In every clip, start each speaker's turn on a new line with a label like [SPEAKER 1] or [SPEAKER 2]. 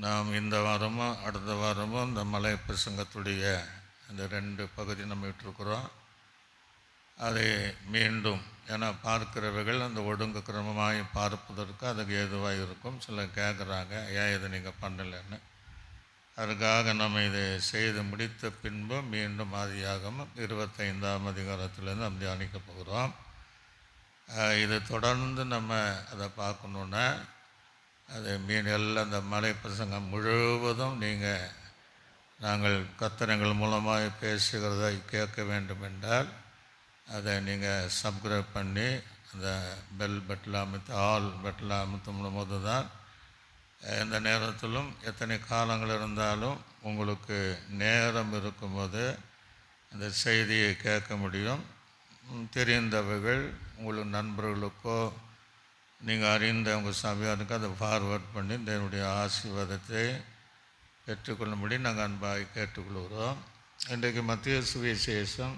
[SPEAKER 1] நாம் இந்த வாரமும் அடுத்த வாரமும் இந்த மலை பிரசங்கத்துடைய இந்த 2 பகுதி நம்ம விட்டுருக்குறோம். அதை மீண்டும் ஏன்னா பார்க்கிறவர்கள் அந்த ஒழுங்கு கிரமமாய் பார்ப்பதற்கு அதுக்கு ஏதுவாக இருக்கும். சிலர் கேட்குறாங்க, ஏன் இதை நீங்கள் பண்ணலைன்னு. அதுக்காக நம்ம இதை செய்து முடித்த பின்பு மீண்டும் ஆதியாகமம் 25ஆம் அதிகாரத்திலேருந்து நம்ம தியானிக்க போகிறோம். இதை தொடர்ந்து நம்ம அதை பார்க்கணுன்னா அது எல்லாம் அந்த மலை பிரசங்கம் முழுவதும் நாங்கள் கர்த்தர் மூலமாக பேசுகிறதை கேட்க வேண்டும் என்றால் அதை நீங்கள் சப்ஸ்கிரைப் பண்ணி அந்த பெல் பட்டில் அமைத்து ஆல் பட்டில் அமுத்தும் போது தான் எந்த நேரத்திலும் எத்தனை காலங்கள் இருந்தாலும் உங்களுக்கு நேரம் இருக்கும்போது அந்த செய்தியை கேட்க முடியும். தெரிந்தவர்கள் உங்களுக்கு நண்பர்களுக்கோ நீங்கள் அறிந்த உங்கள் சபையாருக்கு அதை ஃபார்வர்ட் பண்ணி தேவனுடைய ஆசீர்வாதத்தை பெற்றுக்கொள்ளும்படி நாங்கள் அன்பாக கேட்டுக்கொள்கிறோம். இன்றைக்கு மத்திய சுவிசேஷம்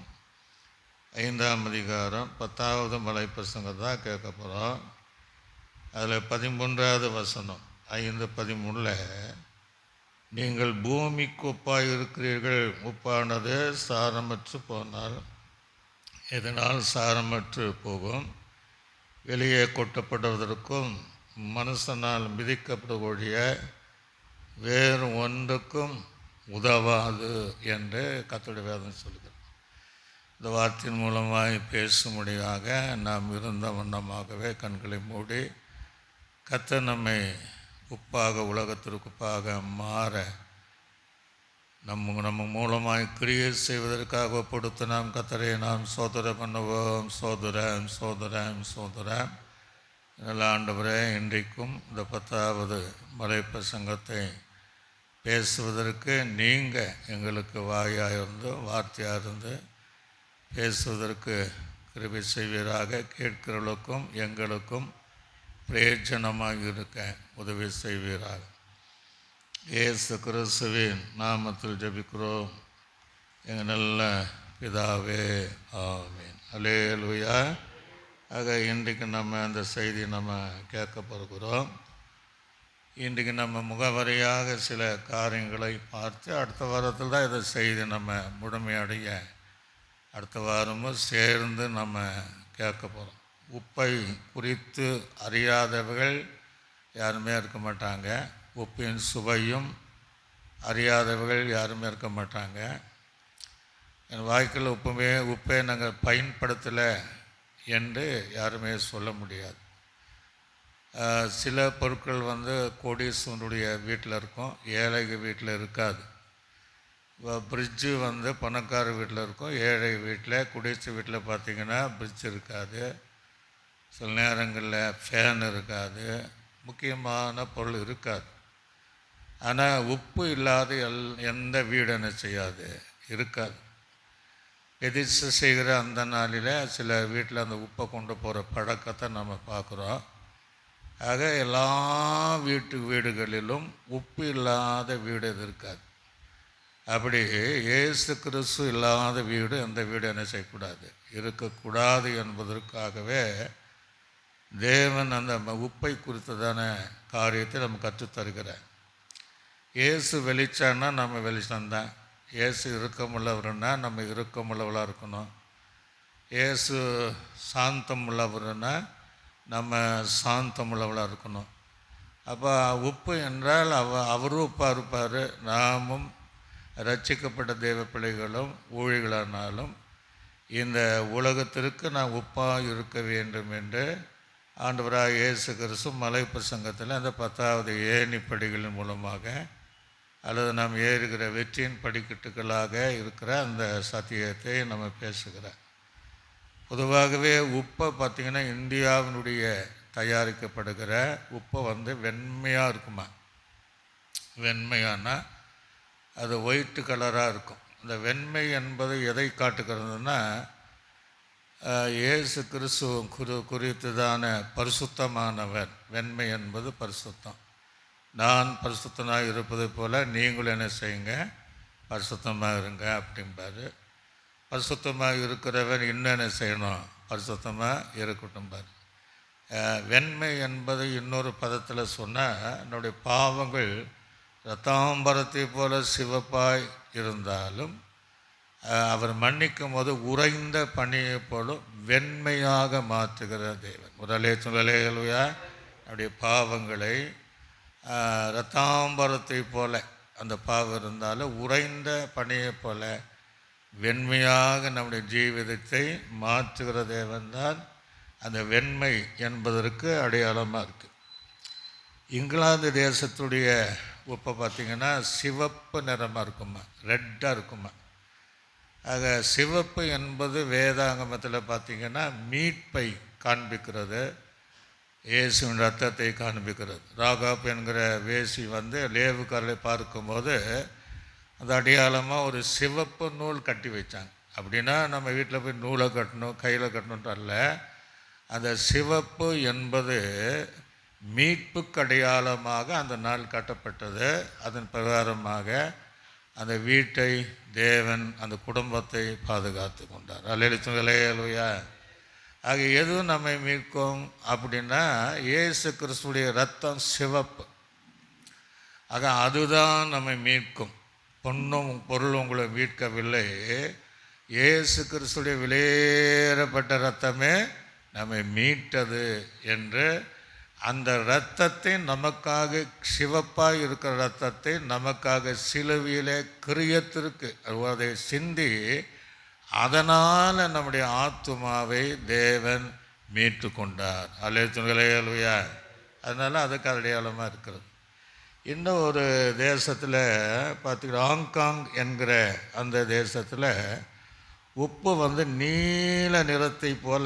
[SPEAKER 1] 5ஆம் அதிகாரம் 10வது மலை பிரசங்கம் தான் கேட்க போகிறோம். அதில் 13வது வசனம் 5:13 நீங்கள் பூமிக்கு உப்பாக இருக்கிறீர்கள், உப்பானது சாரமற்று போனால் இதனால் சாரமற்று போகும், வெளியே கொட்டப்படுவதற்கும் மனுஷனால் மிதிக்கப்படக்கூடிய வேறு ஒன்றுக்கும் உதவாது என்று கர்த்தருடைய வேதம் சொல்கிறது. இந்த வார்த்தையின் மூலமாக பேசும்படியாக நாம் இருந்த வண்ணமாகவே கண்களை மூடி கர்த்தர் நம்மை உப்பாக உலகத்திற்கு உப்பாக மாற நம்ம மூலமாக கிரியை செய்வதற்காக பொறுத்து நாம் கர்த்தரை நாம் சோதனை பண்ணுவோம். சோதரம் சோதரம் சோதரம். நல்ல ஆண்டவரே, இன்றைக்கும் இந்த 10வது மலை பிரசங்கத்தை பேசுவதற்கு நீங்கள் எங்களுக்கு வாயாக இருந்து வார்த்தையாக இருந்து பேசுவதற்கு கிருபை செய்வீராக. கேட்கிறவர்களுக்கும் எங்களுக்கும் பிரயோஜனமாக இருக்க உதவி செய்வீராக. இயேசு கிறிஸ்துவின் நாமத்தில் ஜெபிக்கிறோம் எங்கள் நல்ல பிதாவே, ஆமீன். அல்லேலூயா. ஆக இன்றைக்கு நம்ம அந்த செய்தி நம்ம கேட்க போகிறோம். இன்றைக்கு நம்ம முகவரியாக சில காரியங்களை பார்த்து அடுத்த வாரத்தில் தான் இதை செய்தி நம்ம முழுமையடைய அடுத்த வாரமும் சேர்ந்து நம்ம கேட்க போகிறோம். உப்பை குறித்து அறியாதவர்கள் யாருமே இருக்க மாட்டாங்க. உப்பின் சுவையும் அறியாதவர்கள் யாருமே இருக்க மாட்டாங்க. என் வாழ்க்கையில் உப்பை நாங்கள் பயன்படுத்தலை என்று யாருமே சொல்ல முடியாது. சில பொருட்கள் கோடீஸ்வரனுடைய வீட்டில் இருக்கும், ஏழைகள் வீட்டில் இருக்காது. ஃப்ரிட்ஜு பணக்கார வீட்டில் இருக்கும், ஏழை வீட்டில் குடிசை வீட்டில் பார்த்திங்கன்னா ஃப்ரிட்ஜ் இருக்காது. சில நேரங்களில் ஃபேன் இருக்காது, முக்கியமான பொருள் இருக்காது. ஆனால் உப்பு இல்லாத எந்த வீடு என்ன செய்யாது, இருக்காது. எதிர்த்து செய்கிற அந்த நாளில் சில வீட்டில் அந்த உப்பை கொண்டு போகிற பழக்கத்தை நம்ம பார்க்குறோம். ஆக எல்லா வீடுகளிலும் உப்பு இல்லாத வீடு எது இருக்காது. அப்படி இயேசு கிறிஸ்து இல்லாத வீடு எந்த வீடு என்ன செய்யக்கூடாது, இருக்கக்கூடாது என்பதற்காகவே தேவன் அந்த உப்பை குறித்ததான காரியத்தை நம்ம கற்றுத்தருகிறார். இயேசு வெளிச்சான்னா நம்ம வெளிச்சம்தான். இயேசு இறுக்கமுள்ளவர்னா நம்ம இறுக்கமுள்ளவளாக இருக்கணும். இயேசு சாந்தம் உள்ளவர்னா நம்ம சாந்தமுள்ளவளாக இருக்கணும். அப்போ உப்பு என்றால் அவரும் உப்பாக இருப்பார். நாமும் ரட்சிக்கப்பட்ட தெய்வ பிள்ளைகளும் ஊழிகளானாலும் இந்த உலகத்திற்கு நான் உப்பாக இருக்க வேண்டும் என்று ஆண்டவராக இயேசு கிறிஸ்து மலை பிரசங்கத்தில் அந்த 10வது ஏணிப்படிகளின் மூலமாக அல்லது நாம் ஏறுகிற வெற்றியின் படிக்கட்டுகளாக இருக்கிற அந்த சத்தியத்தை நம்ம பேசுகிறோம். பொதுவாகவே உப்பை பார்த்திங்கன்னா இந்தியாவினுடைய தயாரிக்கப்படுகிற உப்பை வெண்மையாக இருக்குமா. வெண்மையானா அது ஒயிட்டு கலராக இருக்கும். இந்த வெண்மை என்பது எதை காட்டுகிறதுனா இயேசு கிறிஸ்து குறித்துதான பரிசுத்தமானவர். வெண்மை என்பது பரிசுத்தம். நான் பரிசுத்தனாக இருப்பது போல் நீங்களும் என்ன செய்யுங்க, பரிசுத்தமாக இருங்க அப்படிம்பார். பரிசுத்தமாக இருக்கிறவன் இன்னும் என்ன செய்யணும், பரிசுத்தமாக இருக்கட்டும்பார். வெண்மை என்பது இன்னொரு பதத்தில் சொன்னால் என்னுடைய பாவங்கள் இரத்தாம்பரத்தை போல சிவப்பாய் இருந்தாலும் அவர் மன்னிக்கும் போது உறைந்த பனியை போல வெண்மையாக மாற்றுகிற தேவன். முதலே சொல்லலையா நம்முடைய பாவங்களை இரத்தாம்பரத்தை போல அந்த பாவம் இருந்தாலும் உறைந்த பனியை போல வெண்மையாக நம்முடைய ஜீவிதத்தை மாற்றுகிற தேவன்தான் அந்த வெண்மை என்பதற்கு அடையாளமாக இருக்குது. இங்கிலாந்து தேசத்துடைய உப்பை பார்த்திங்கன்னா சிவப்பு நிறமாக இருக்குமா, ரெட்டாக இருக்குமா. ஆக சிவப்பு என்பது வேதாகமத்தில் பார்த்திங்கன்னா மீட்பை காண்பிக்கிறது, இயேசுவின் ரத்தத்தை காண்பிக்கிறது. ராகாப் என்கிற வேசி லேவுக்காரரை பார்க்கும்போது அந்த அடையாளமாக ஒரு சிவப்பு நூல் கட்டி வச்சாங்க. அப்படின்னா நம்ம வீட்டில் போய் நூலை கட்டணும், கையில் கட்டணுன்ட்டு அல்ல. அந்த சிவப்பு என்பது மீட்புக்கு அடையாளமாக அந்த நாள் கட்டப்பட்டது. அதன் பிரகாரமாக அந்த வீட்டை தேவன் அந்த குடும்பத்தை பாதுகாத்து கொண்டார். அல்லேலூயா. ஆக எதுவும் நம்மை மீட்கும் அப்படின்னா இயேசு கிறிஸ்துடைய ரத்தம் சிவப்பு. ஆக அதுதான் நம்மை மீட்கும். பொன்னும் பொருளும் உங்களை மீட்கவில்லை, இயேசு கிறிஸ்துடைய விலையேறப்பட்ட ரத்தமே நம்மை மீட்டது என்று அந்த இரத்தத்தை நமக்காக, சிவப்பாக இருக்கிற இரத்தத்தை நமக்காக சிலுவையிலே கிரியத்திற்கு அதை சிந்தி அதனால் நம்முடைய ஆத்துமாவை தேவன் மீட்டு கொண்டார். அல்லேலூயா. அதனால் அதுக்கு அடையாளமாக இருக்கிறது. இன்னும் ஒரு தேசத்தில் பார்த்திங்கன்னா ஹாங்காங் என்கிற அந்த தேசத்தில் உப்பு நீல நிறத்தை போல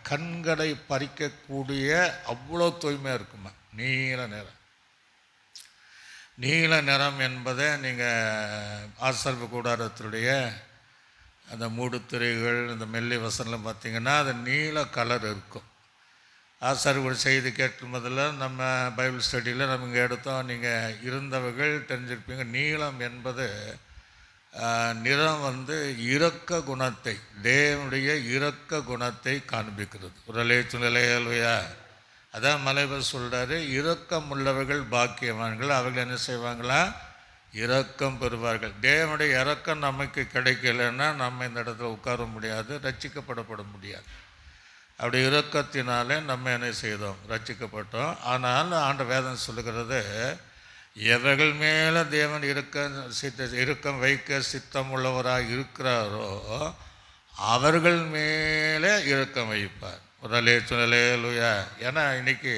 [SPEAKER 1] கண்களை பறிக்கக்கூடிய அவ்வளோ தூய்மையாக இருக்குமா. நீல நிறம் என்பதை நீங்கள் ஆசரிப்பு கூடாரத்துடைய அந்த மூடுத்திரைகள், இந்த மெல்லி வசனம் பார்த்திங்கன்னா அது நீல கலர் இருக்கும். ஆசரிப்பு செய்தி கேட்கும் போதில் நம்ம பைபிள் ஸ்டடியில் நம்ம இங்கே எடுத்தோம், நீங்கள் இருந்தவர்கள் தெரிஞ்சிருப்பீங்க. நீலம் என்பது நிறம் இரக்க குணத்தை, தேவனுடைய இரக்க குணத்தை காண்பிக்கிறது. ஒரு நிலையா அதான் மலைவர் சொல்கிறாரு, இரக்கம் உள்ளவர்கள் பாக்கியவான்கள், அவர்கள் என்ன செய்வாங்களா, இரக்கம் பெறுவார்கள். தேவனுடைய இரக்கம் நமக்கு கிடைக்கலன்னா நம்ம இந்த இடத்துல உட்கார முடியாது, ரட்சிக்கப்பட முடியாது. அப்படி இரக்கத்தினாலே நம்ம என்ன செய்தோம், ரட்சிக்கப்பட்டோம். ஆனால் ஆண்ட வேதம் சொல்லுகிறது, எவர்கள் மேலே தேவன் இரக்கம் வைக்க சித்தம் உள்ளவராக இருக்கிறாரோ அவர்கள் மேலே இரக்கம் வைப்பார். அல்லேலூயா. ஏன்னா இன்றைக்கி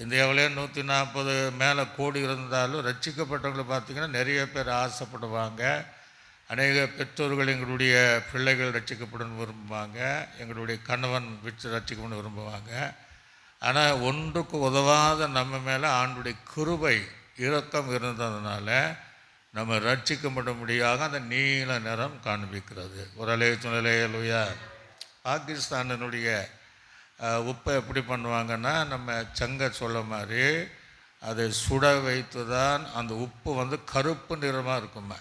[SPEAKER 1] இந்தியாவிலே 140 மேலே கோடி இருந்தாலும் ரட்சிக்கப்பட்டவங்களை பார்த்திங்கன்னா நிறைய பேர் ஆசைப்படுவாங்க. அநேக பெற்றோர்கள் எங்களுடைய பிள்ளைகள் ரட்சிக்கப்படணும்னு விரும்புவாங்க, எங்களுடைய கணவன் விட்டு ரட்சிக்கப்படணும்னு விரும்புவாங்க. ஆனால் ஒன்றுக்கு உதவாத நம்ம மேலே ஆண்டுடைய கிருபை இரக்கம் இருந்ததுனால நம்ம ரட்சிக்கப்பட முடியாத அந்த நீல நிறம் காண்பிக்கிறது. ஒரு அல்லேலூயா. பாகிஸ்தானினுடைய உப்பை எப்படி பண்ணுவாங்கன்னா, நம்ம சங்க சொல்ல மாதிரி அதை சுட வைத்து தான் அந்த உப்பு கருப்பு நிறமாக இருக்குமா.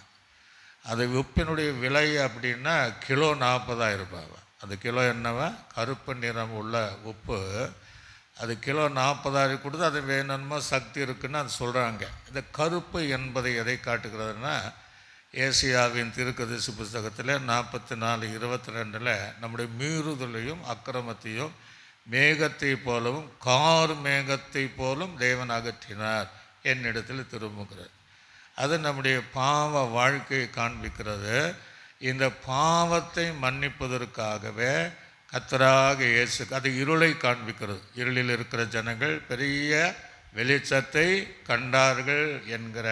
[SPEAKER 1] அது உப்பினுடைய விலை அப்படின்னா கிலோ 40,000 ரூபாய். அந்த கிலோ என்னவா, கருப்பு நிறம் உள்ள உப்பு, அது கிலோ 40,000 கொடுத்து அது வேணுமோ சக்தி இருக்குன்னு அது சொல்கிறாங்க. இந்த கருப்பு என்பதை எதை காட்டுகிறதுனா, ஏசியாவின் தீர்க்கதரிசி புஸ்தகத்தில் 44:22 நம்முடைய மீறுதலையும் அக்கிரமத்தையும் மேகத்தை போலவும் கார் மேகத்தை போலும் தேவன் அகற்றினார் என்னிடத்தில் திரும்புகிறார். அது நம்முடைய பாவ வாழ்க்கையை காண்பிக்கிறது. இந்த பாவத்தை மன்னிப்பதற்காகவே கர்த்தராக இயேசு, அது இருளை காண்பிக்கிறது. இருளில் இருக்கிற ஜனங்கள் பெரிய வெளிச்சத்தை கண்டார்கள் என்கிற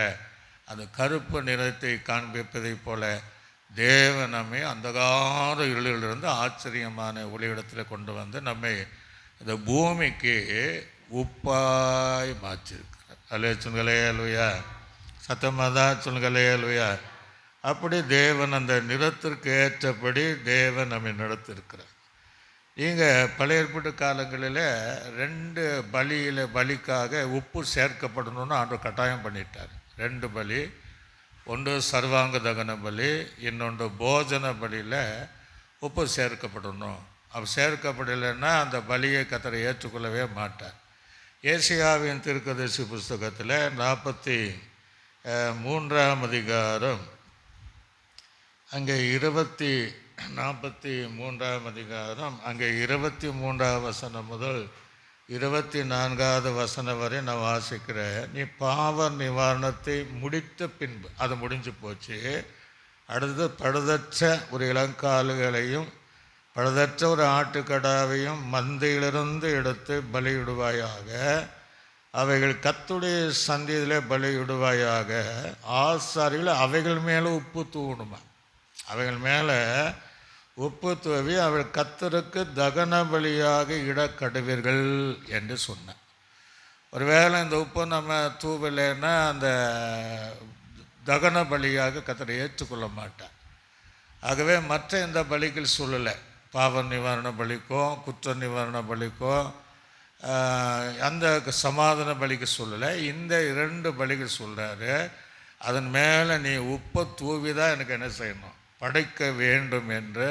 [SPEAKER 1] அந்த கருப்பு நிறத்தை காண்பிப்பதை போல தேவன் நம்மை அந்தகார இருளிலிருந்து ஆச்சரியமான ஒளியிடத்தில் கொண்டு நம்மை இந்த பூமிக்கு உப்பாய் மாற்றிருக்கிறார். அல்லேலூயா. சத்தமாக தான் சொல்லுங்களேலூயா. அப்படி தேவன் அந்த நிறத்திற்கு ஏற்றபடி தேவன் நம்மை நடத்திருக்கிறார். இங்கே பழைய ஏற்பாட்டு காலங்களில் 2 பலிக்காக உப்பு சேர்க்கப்படணும்னு ஆண்டவர் கட்டாயம் பண்ணிட்டார். 2 பலி, ஒன்று சர்வாங்க தகன பலி, இன்னொன்று போஜன பலியில் உப்பு சேர்க்கப்படணும். அப்போ சேர்க்கப்படலைன்னா அந்த பலியை கர்த்தர் ஏற்றுக்கொள்ளவே மாட்டார். ஏசியாவின் தீர்க்கதரிசி புஸ்தகத்தில் 3ஆம் அதிகாரம் அங்கே 43ஆம் அதிகாரம் அங்கே 23ஆம் வசனம் முதல் 24வது வசனம் வரை நான் வாசிக்கிறேன். நீ பாவ நிவாரணத்தை முடித்த பின்பு, அது முடிஞ்சு போச்சு. அடுத்தது பழுதற்ற ஒரு இளங்கால்களையும் பழுதற்ற ஒரு ஆட்டுக்கடாவையும் மந்தையிலிருந்து எடுத்து பலியிடுவாயாக. அவைகள் கர்த்தருடைய சந்நிதியிலே பலியிடுவாயாக. ஆசாரிகள் அவைகள் மேலே உப்பு தூவணுமா, அவைகள் மேலே உப்பு தூவி அவள் கர்த்தருக்கு தகன பலியாக இடக்கடுவீர்கள் என்று சொன்னான். ஒருவேளை இந்த உப்பு நம்ம தூவலைன்னா அந்த தகன பலியாக கர்த்தரை ஏற்றுக்கொள்ள மாட்டான். ஆகவே மற்ற இந்த பலிகள் சொல்லலை, பாவ நிவாரண பலிக்கோ குற்ற நிவாரண பலிக்கோ அந்த சமாதான பலிக்கு சொல்லலை. இந்த 2 பலிகள் சொல்கிறாரு. அதன் மேலே நீ உப்பை தூவிதான் எனக்கு என்ன செய்யணும், படைக்க வேண்டும் என்று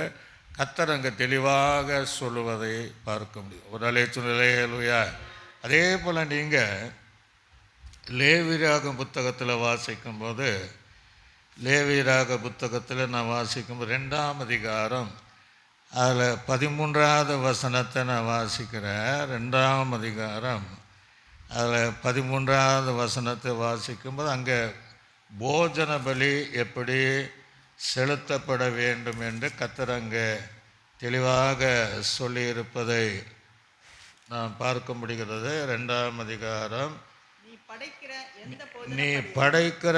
[SPEAKER 1] கர்த்தர் அங்கே தெளிவாக சொல்லுவதை பார்க்க முடியும். ஒரு அலையா. அதே போல் நீங்கள் லேவியராகம புத்தகத்தில் வாசிக்கும்போது, லேவியராகம புத்தகத்தில் நான் வாசிக்கும்போது 2ஆம் அதிகாரம் அதில் 13வது வசனத்தை நான் வாசிக்கிறேன். 2ஆம் அதிகாரம் அதில் 13வது வசனத்தை வாசிக்கும்போது அங்கே போஜன பலி எப்படி செலுத்தப்பட வேண்டும் என்று கர்த்தர் அங்கே தெளிவாக சொல்லியிருப்பதை நாம் பார்க்க முடிகிறது. 2ஆம் அதிகாரம் நீ படைக்கிற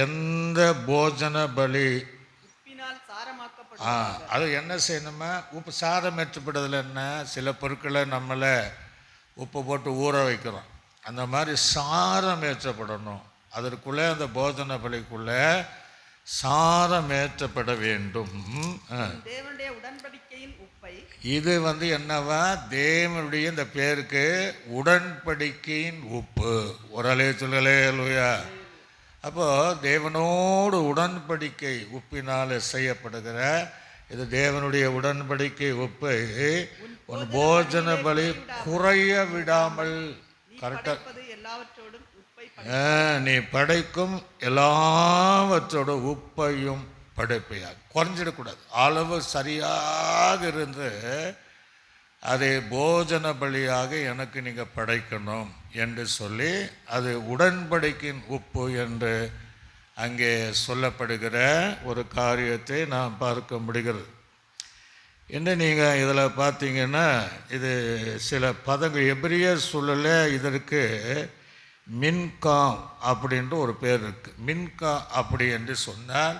[SPEAKER 1] எந்த போஜன பலி அது என்ன செய்யணுமா, உப்பு சாதம் ஏற்றப்படுதல் என்ன, சில பொருட்களை நம்மளை உப்பு போட்டு ஊற வைக்கிறோம், அந்த மாதிரி சாரம் ஏற்றப்படணும். அதற்குள்ளே அந்த போஜன பலிக்குள்ளே சாரம் ஏற்றப்பட வேண்டும்.
[SPEAKER 2] தேவனுடைய உடன்படிக்கையின் உப்பை,
[SPEAKER 1] இது என்னவா, தேவனுடைய இந்த பேருக்கு உடன்படிக்கையின் உப்பு. ஒரு அலைய சொல்லலையா. அப்போது தேவனோடு உடன்படிக்கை உப்பினால் செய்யப்படுகிற இது தேவனுடைய உடன்படிக்கை உப்பை உன் போஜன பலி குறைய விடாமல் கரெக்டாக நீ படைக்கும் எல்லாவற்றோட உப்பையும் படைப்பையாக குறைஞ்சிடக்கூடாது. அளவு சரியாக இருந்து அதை போஜன பலியாக எனக்கு நீங்கள் படைக்கணும் என்று சொல்லி அது உடன்படிக்கையின் உப்பு என்று அங்கே சொல்லப்படுகிற ஒரு காரியத்தை நாம் பார்க்க முடிகிறது. இன்னும் நீங்கள் இதில் பார்த்தீங்கன்னா இது சில பதங்கள் எபிரியர் சொல்லலை. இதற்கு மின்காம் அப்படின்ற ஒரு பேர் இருக்குது. மின்கா அப்படி என்று சொன்னால்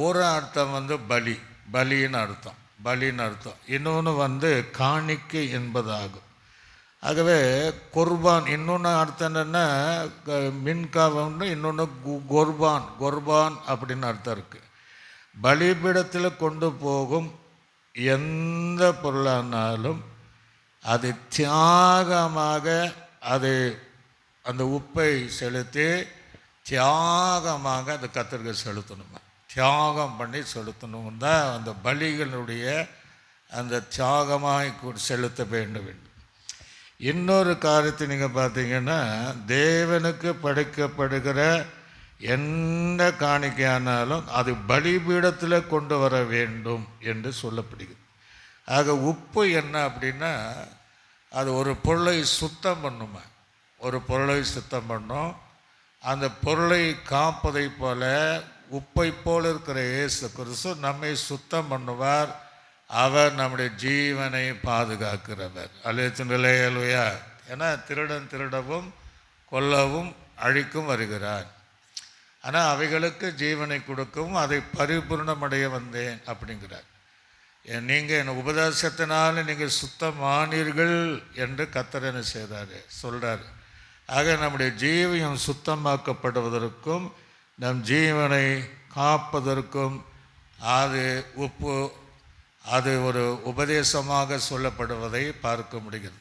[SPEAKER 1] ஒரு அர்த்தம் பலி, பலின்னு அர்த்தம், பலின்னு அர்த்தம். இன்னொன்று காணிக்கை என்பதாகும். ஆகவே குர்பான் இன்னொன்று அர்த்தம் என்னென்னா மின்கா இன்னொன்று குர்பான், குர்பான் அப்படின்னு அர்த்தம் இருக்குது. பலிபீடத்தில் கொண்டு போகும் எந்த பொருளானாலும் அது தியாகமாக அது அந்த உப்பை செலுத்தி தியாகமாக அந்த கர்த்தருக்கு செலுத்தணுமா, தியாகம் பண்ணி செலுத்தணும் தான் அந்த பலிகளுடைய அந்த தியாகமாய் செலுத்த வேண்டும். இன்னொரு காரியத்தை நீங்கள் பார்த்தீங்கன்னா தேவனுக்கு படைக்கப்படுகிற எந்த காணிக்கையானாலும் அது பலிபீடத்தில் கொண்டு வர வேண்டும் என்று சொல்லப்படுகிறது. ஆக உப்பு என்ன அப்படின்னா அது ஒரு பொருளை சுத்தம் பண்ணுமா, ஒரு பொருளை சுத்தம் பண்ணும். அந்த பொருளை காப்பதை போல உப்பை போல் இருக்கிற இயேசு கிறிஸ்து நம்மை சுத்தம் பண்ணுவார். அவர் நம்முடைய ஜீவனை பாதுகாக்கிறவர். அல்லேலூயா. ஏன்னா திருடன் திருடவும் கொல்லவும் அழிக்கும் வருகிறார், ஆனால் அவைகளுக்கு ஜீவனை கொடுக்கவும் அதை பரிபூர்ணமடைய வந்தேன் அப்படிங்கிறார். நீங்கள் என் உபதேசத்தினால நீங்கள் சுத்தமானீர்கள் என்று கர்த்தர் என்ன செய்கிறாரு சொல்கிறார். ஆக நம்முடைய ஜீவியம் சுத்தமாக்கப்படுவதற்கும் நம் ஜீவனை காப்பதற்கும் அது உப்பு அது ஒரு உபதேசமாக சொல்லப்படுவதை பார்க்க முடிகிறது.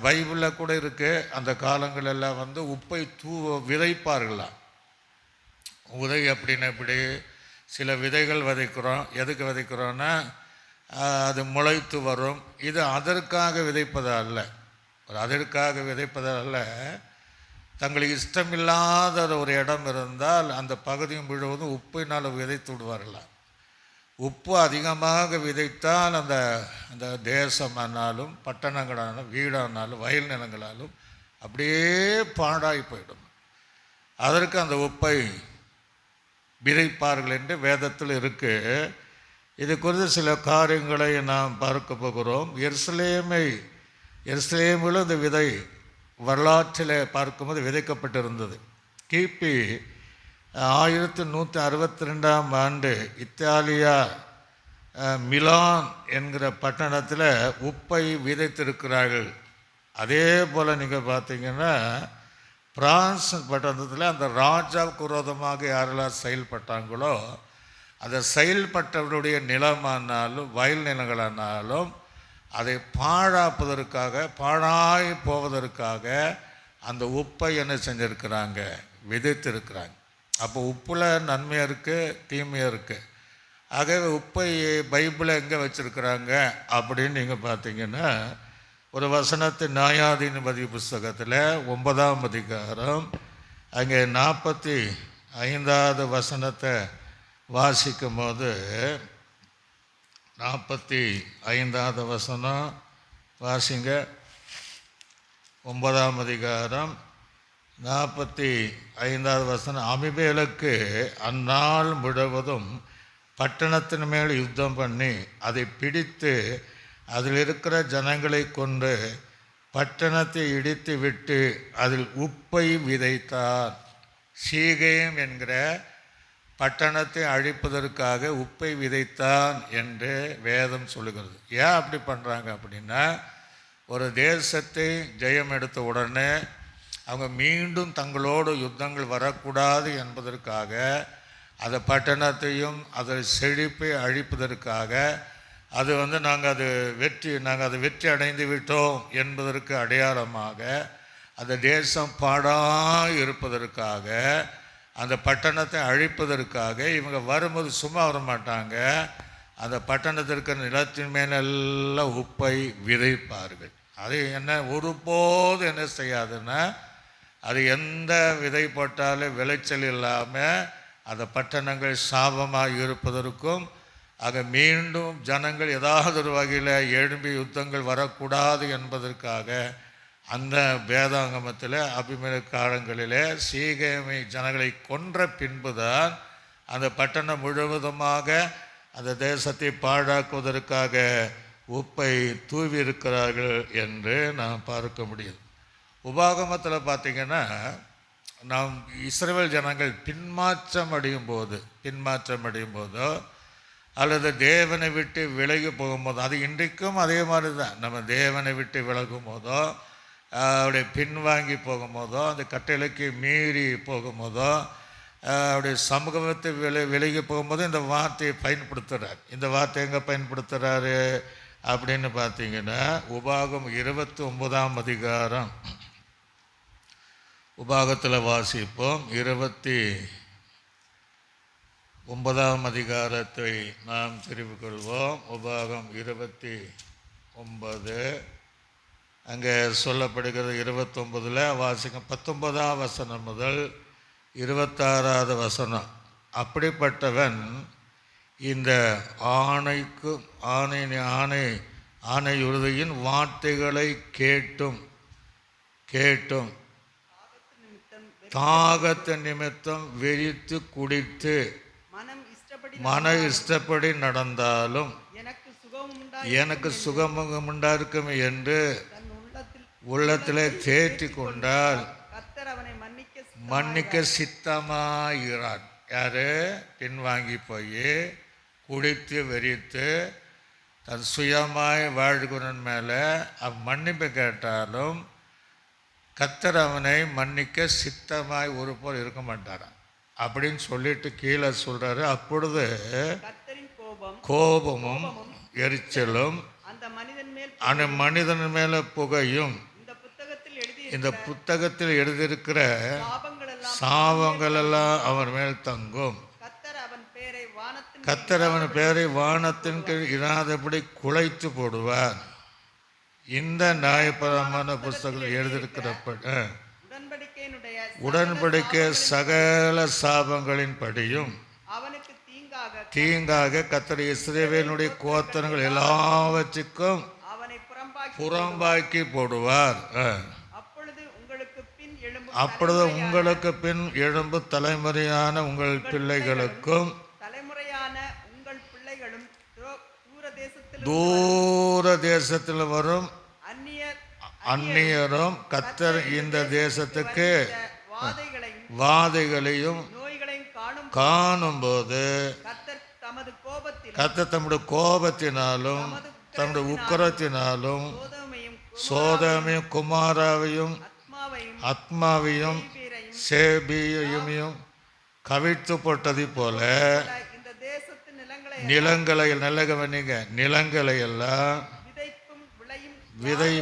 [SPEAKER 1] பைபிளில் கூட இருக்குது. அந்த காலங்களெல்லாம் உப்பை விதைப்பார்களாம். உதை அப்படின்னு இப்படி சில விதைகள் விதைக்கிறோம். எதுக்கு விதைக்கிறோன்னா அது முளைத்து வரும். இது அதற்காக விதைப்பதல்ல, அதற்காக விதைப்பதல்ல. தங்களுக்கு இஷ்டமில்லாத ஒரு இடம் இருந்தால் அந்த பகுதி முழுவதும் உப்பினால் விதைத்து விடுவார்களாம். உப்பு அதிகமாக விதைத்தால் அந்த அந்த தேசமானாலும் பட்டணங்களானாலும் வீடானாலும் வயல் நிலங்களாலும் அப்படியே பாழாய் போயிடும். அதற்கு அந்த உப்பை விதைப்பார்கள் என்று வேதத்தில் இருக்கு. இது குறித்து சில காரியங்களை நாம் பார்க்க போகிறோம். எருசலேமில் இந்த விதை வரலாற்றில் பார்க்கும்போது விதைக்கப்பட்டிருந்தது. கிபி 1162ஆம் ஆண்டு இத்தாலியா மிலான் என்கிற பட்டணத்தில் உப்பை விதைத்திருக்கிறார்கள். அதே போல் நீங்கள் பார்த்தீங்கன்னா பிரான்ஸ் பட்டணத்தில் அந்த ராஜாவுக்கு விரோதமாக யாரெல்லாம் செயல்பட்டாங்களோ அந்த செயல்பட்டவருடைய நிலமானாலும் வயல் நிலங்களானாலும் அதை பாழாய் போவதற்காக அந்த உப்பை என்ன செஞ்சுருக்கிறாங்க, விதைத்திருக்கிறாங்க. அப்போ உப்பில் நன்மையாக இருக்குது, தீமையாக இருக்குது. ஆகவே உப்பை பைபிளை எங்கே வச்சுருக்கிறாங்க அப்படின்னு நீங்கள் பார்த்தீங்கன்னா ஒரு வசனத்து நியாயாதிபதி புஸ்தகத்தில் 9ஆம் அதிகாரம் அங்கே 45வது வசனத்தை வாசிக்கும் போது 45வது வசனம் வாசிங்க. 9ஆம் அதிகாரம் 45வது வசனம். அபிமெலேக்கு அந்நாள் முழுவதும் பட்டணத்தின் மேல் யுத்தம் பண்ணி அதை பிடித்து அதில் இருக்கிற ஜனங்களை கொண்டு பட்டணத்தை இடித்து விட்டு அதில் உப்பை விதைத்தார். சீகேம் என்கிற பட்டணத்தை அழிப்பதற்காக உப்பை விதைத்தான் என்று வேதம் சொல்லுகிறது. ஏன் அப்படி பண்ணுறாங்க அப்படின்னா, ஒரு தேசத்தை ஜெயம் எடுத்த உடனே அவங்க மீண்டும் தங்களோடு யுத்தங்கள் வரக்கூடாது என்பதற்காக அந்த பட்டணத்தையும் அதை செழிப்பை அழிப்பதற்காக அது நாங்கள் அதை வெற்றி அடைந்து விட்டோம் என்பதற்கு அடையாளமாக அந்த தேசம் பாழாய் இருப்பதற்காக அந்த பட்டணத்தை அழிப்பதற்காக இவங்க வரும்போது சும்மா வர மாட்டாங்க. அந்த பட்டணத்திற்கு நிலத்தின் மேலெல்லாம் உப்பை விதைப்பார்கள். அது ஒருபோது என்ன செய்யாதுன்னா, அது எந்த விதை போட்டாலும் விளைச்சல் இல்லாமல் அந்த பட்டணங்கள் சாபமாக இருப்பதற்கும் ஆக மீண்டும் ஜனங்கள் ஏதாவது ஒரு வகையில் எழும்பி யுத்தங்கள் வரக்கூடாது என்பதற்காக அந்த வேதாங்கமத்தில் அபிமெலேக்கு காலங்களிலே சீகேமை ஜனங்களை கொன்ற பின்புதான் அந்த பட்டணம் முழுவதுமாக அந்த தேசத்தை பாழாக்குவதற்காக உப்பை தூவி இருக்கிறார்கள் என்று நாம் பார்க்க முடியுது. உபாகமத்தில் பார்த்திங்கன்னா, நாம் இஸ்ரவேல் ஜனங்கள் பின்மாற்றம் அடையும் போதோ அல்லது தேவனை விட்டு விலகி போகும்போதோ, அது இன்றைக்கும் அதே மாதிரி தான். நம்ம தேவனை விட்டு விலகும் போதோ அவருடைய பின்வாங்கி போகும்போதோ அந்த கட்டளைக்கு மீறி போகும்போதோ அவருடைய சமூகத்தை விலகி போகும்போது இந்த வார்த்தையை பயன்படுத்துகிறார். இந்த வார்த்தை எங்கே பயன்படுத்துகிறாரு அப்படின்னு பார்த்தீங்கன்னா, உபாகம் 29ஆம் அதிகாரம் உபாகத்தில் வாசிப்போம். 29ஆம் அதிகாரத்தை நாம் தெரிவிக் கொள்வோம். உபாகம் 29 அங்கே சொல்லப்படுகிறது. 29 வாசிக்க 19ஆம் வசனம் முதல் 26வது வசனம். அப்படிப்பட்டவன் இந்த ஆணையுறுதியின் வார்த்தைகளை கேட்டும் தாகத்து நிமித்தம் வெறித்து குடித்து மன இஷ்டப்படி நடந்தாலும் எனக்கு சுகமும் உண்டாயிருக்கும் என்று உள்ளத்தில் தேற்றி கொண்டால் மன்னிக்க சித்தமாகிறான். யாரு? பின்வாங்கி போய் குடித்து வெறித்து தன் சுயமாய் வாழ்கிறவன் மேலே மன்னிப்பு கேட்டாலும் கர்த்தர் அவனை மன்னிக்க சித்தமாய் ஒரு போல் இருக்க மாட்டாரான் அப்படின்னு சொல்லிட்டு கீழே சொல்கிறாரு. அப்பொழுது கோபமும் எரிச்சலும் அந்த மனிதன் மேலே புகையும் இந்த புத்தகத்தில் எழுதியிருக்கிற சாபங்கள் எல்லாம் அவன் மேல் தங்கும். கர்த்தர் அவன் பேரை வானத்தின் கீழ் இராதபடி குலைத்து போடுவார். இந்த நியாயப்பிரமாண புஸ்தகத்தில் எழுதியிருக்கிறப்ப உடன்படிக்கை சகல சாபங்களின் படியும்
[SPEAKER 2] அவனுக்கு
[SPEAKER 1] தீங்காக கர்த்தர் இஸ்ரவேலுடைய கோத்திரங்கள் எல்லாவற்றுக்கும்
[SPEAKER 2] அவனை புறம்பாக்கி
[SPEAKER 1] புறம்பாக்கி போடுவார். அப்பொழுது உங்களுக்கு பின் எழும்பு தலைமுறையான உங்கள் பிள்ளைகளுக்கும் தூர தேசத்தில் வரும் அந்நியரும் கர்த்தர் இந்த தேசத்துக்கு வாதைகளையும் காணும்போது கர்த்தர் தம்முடைய கோபத்தினாலும் தம்முடைய உக்கிரத்தினாலும் சோதோமையும் குமாராவையும் ஆத்மாவையும் சேபியையும் கவிழ்த்து போட்டதை போல நிலங்களை நிலங்களை எல்லாம்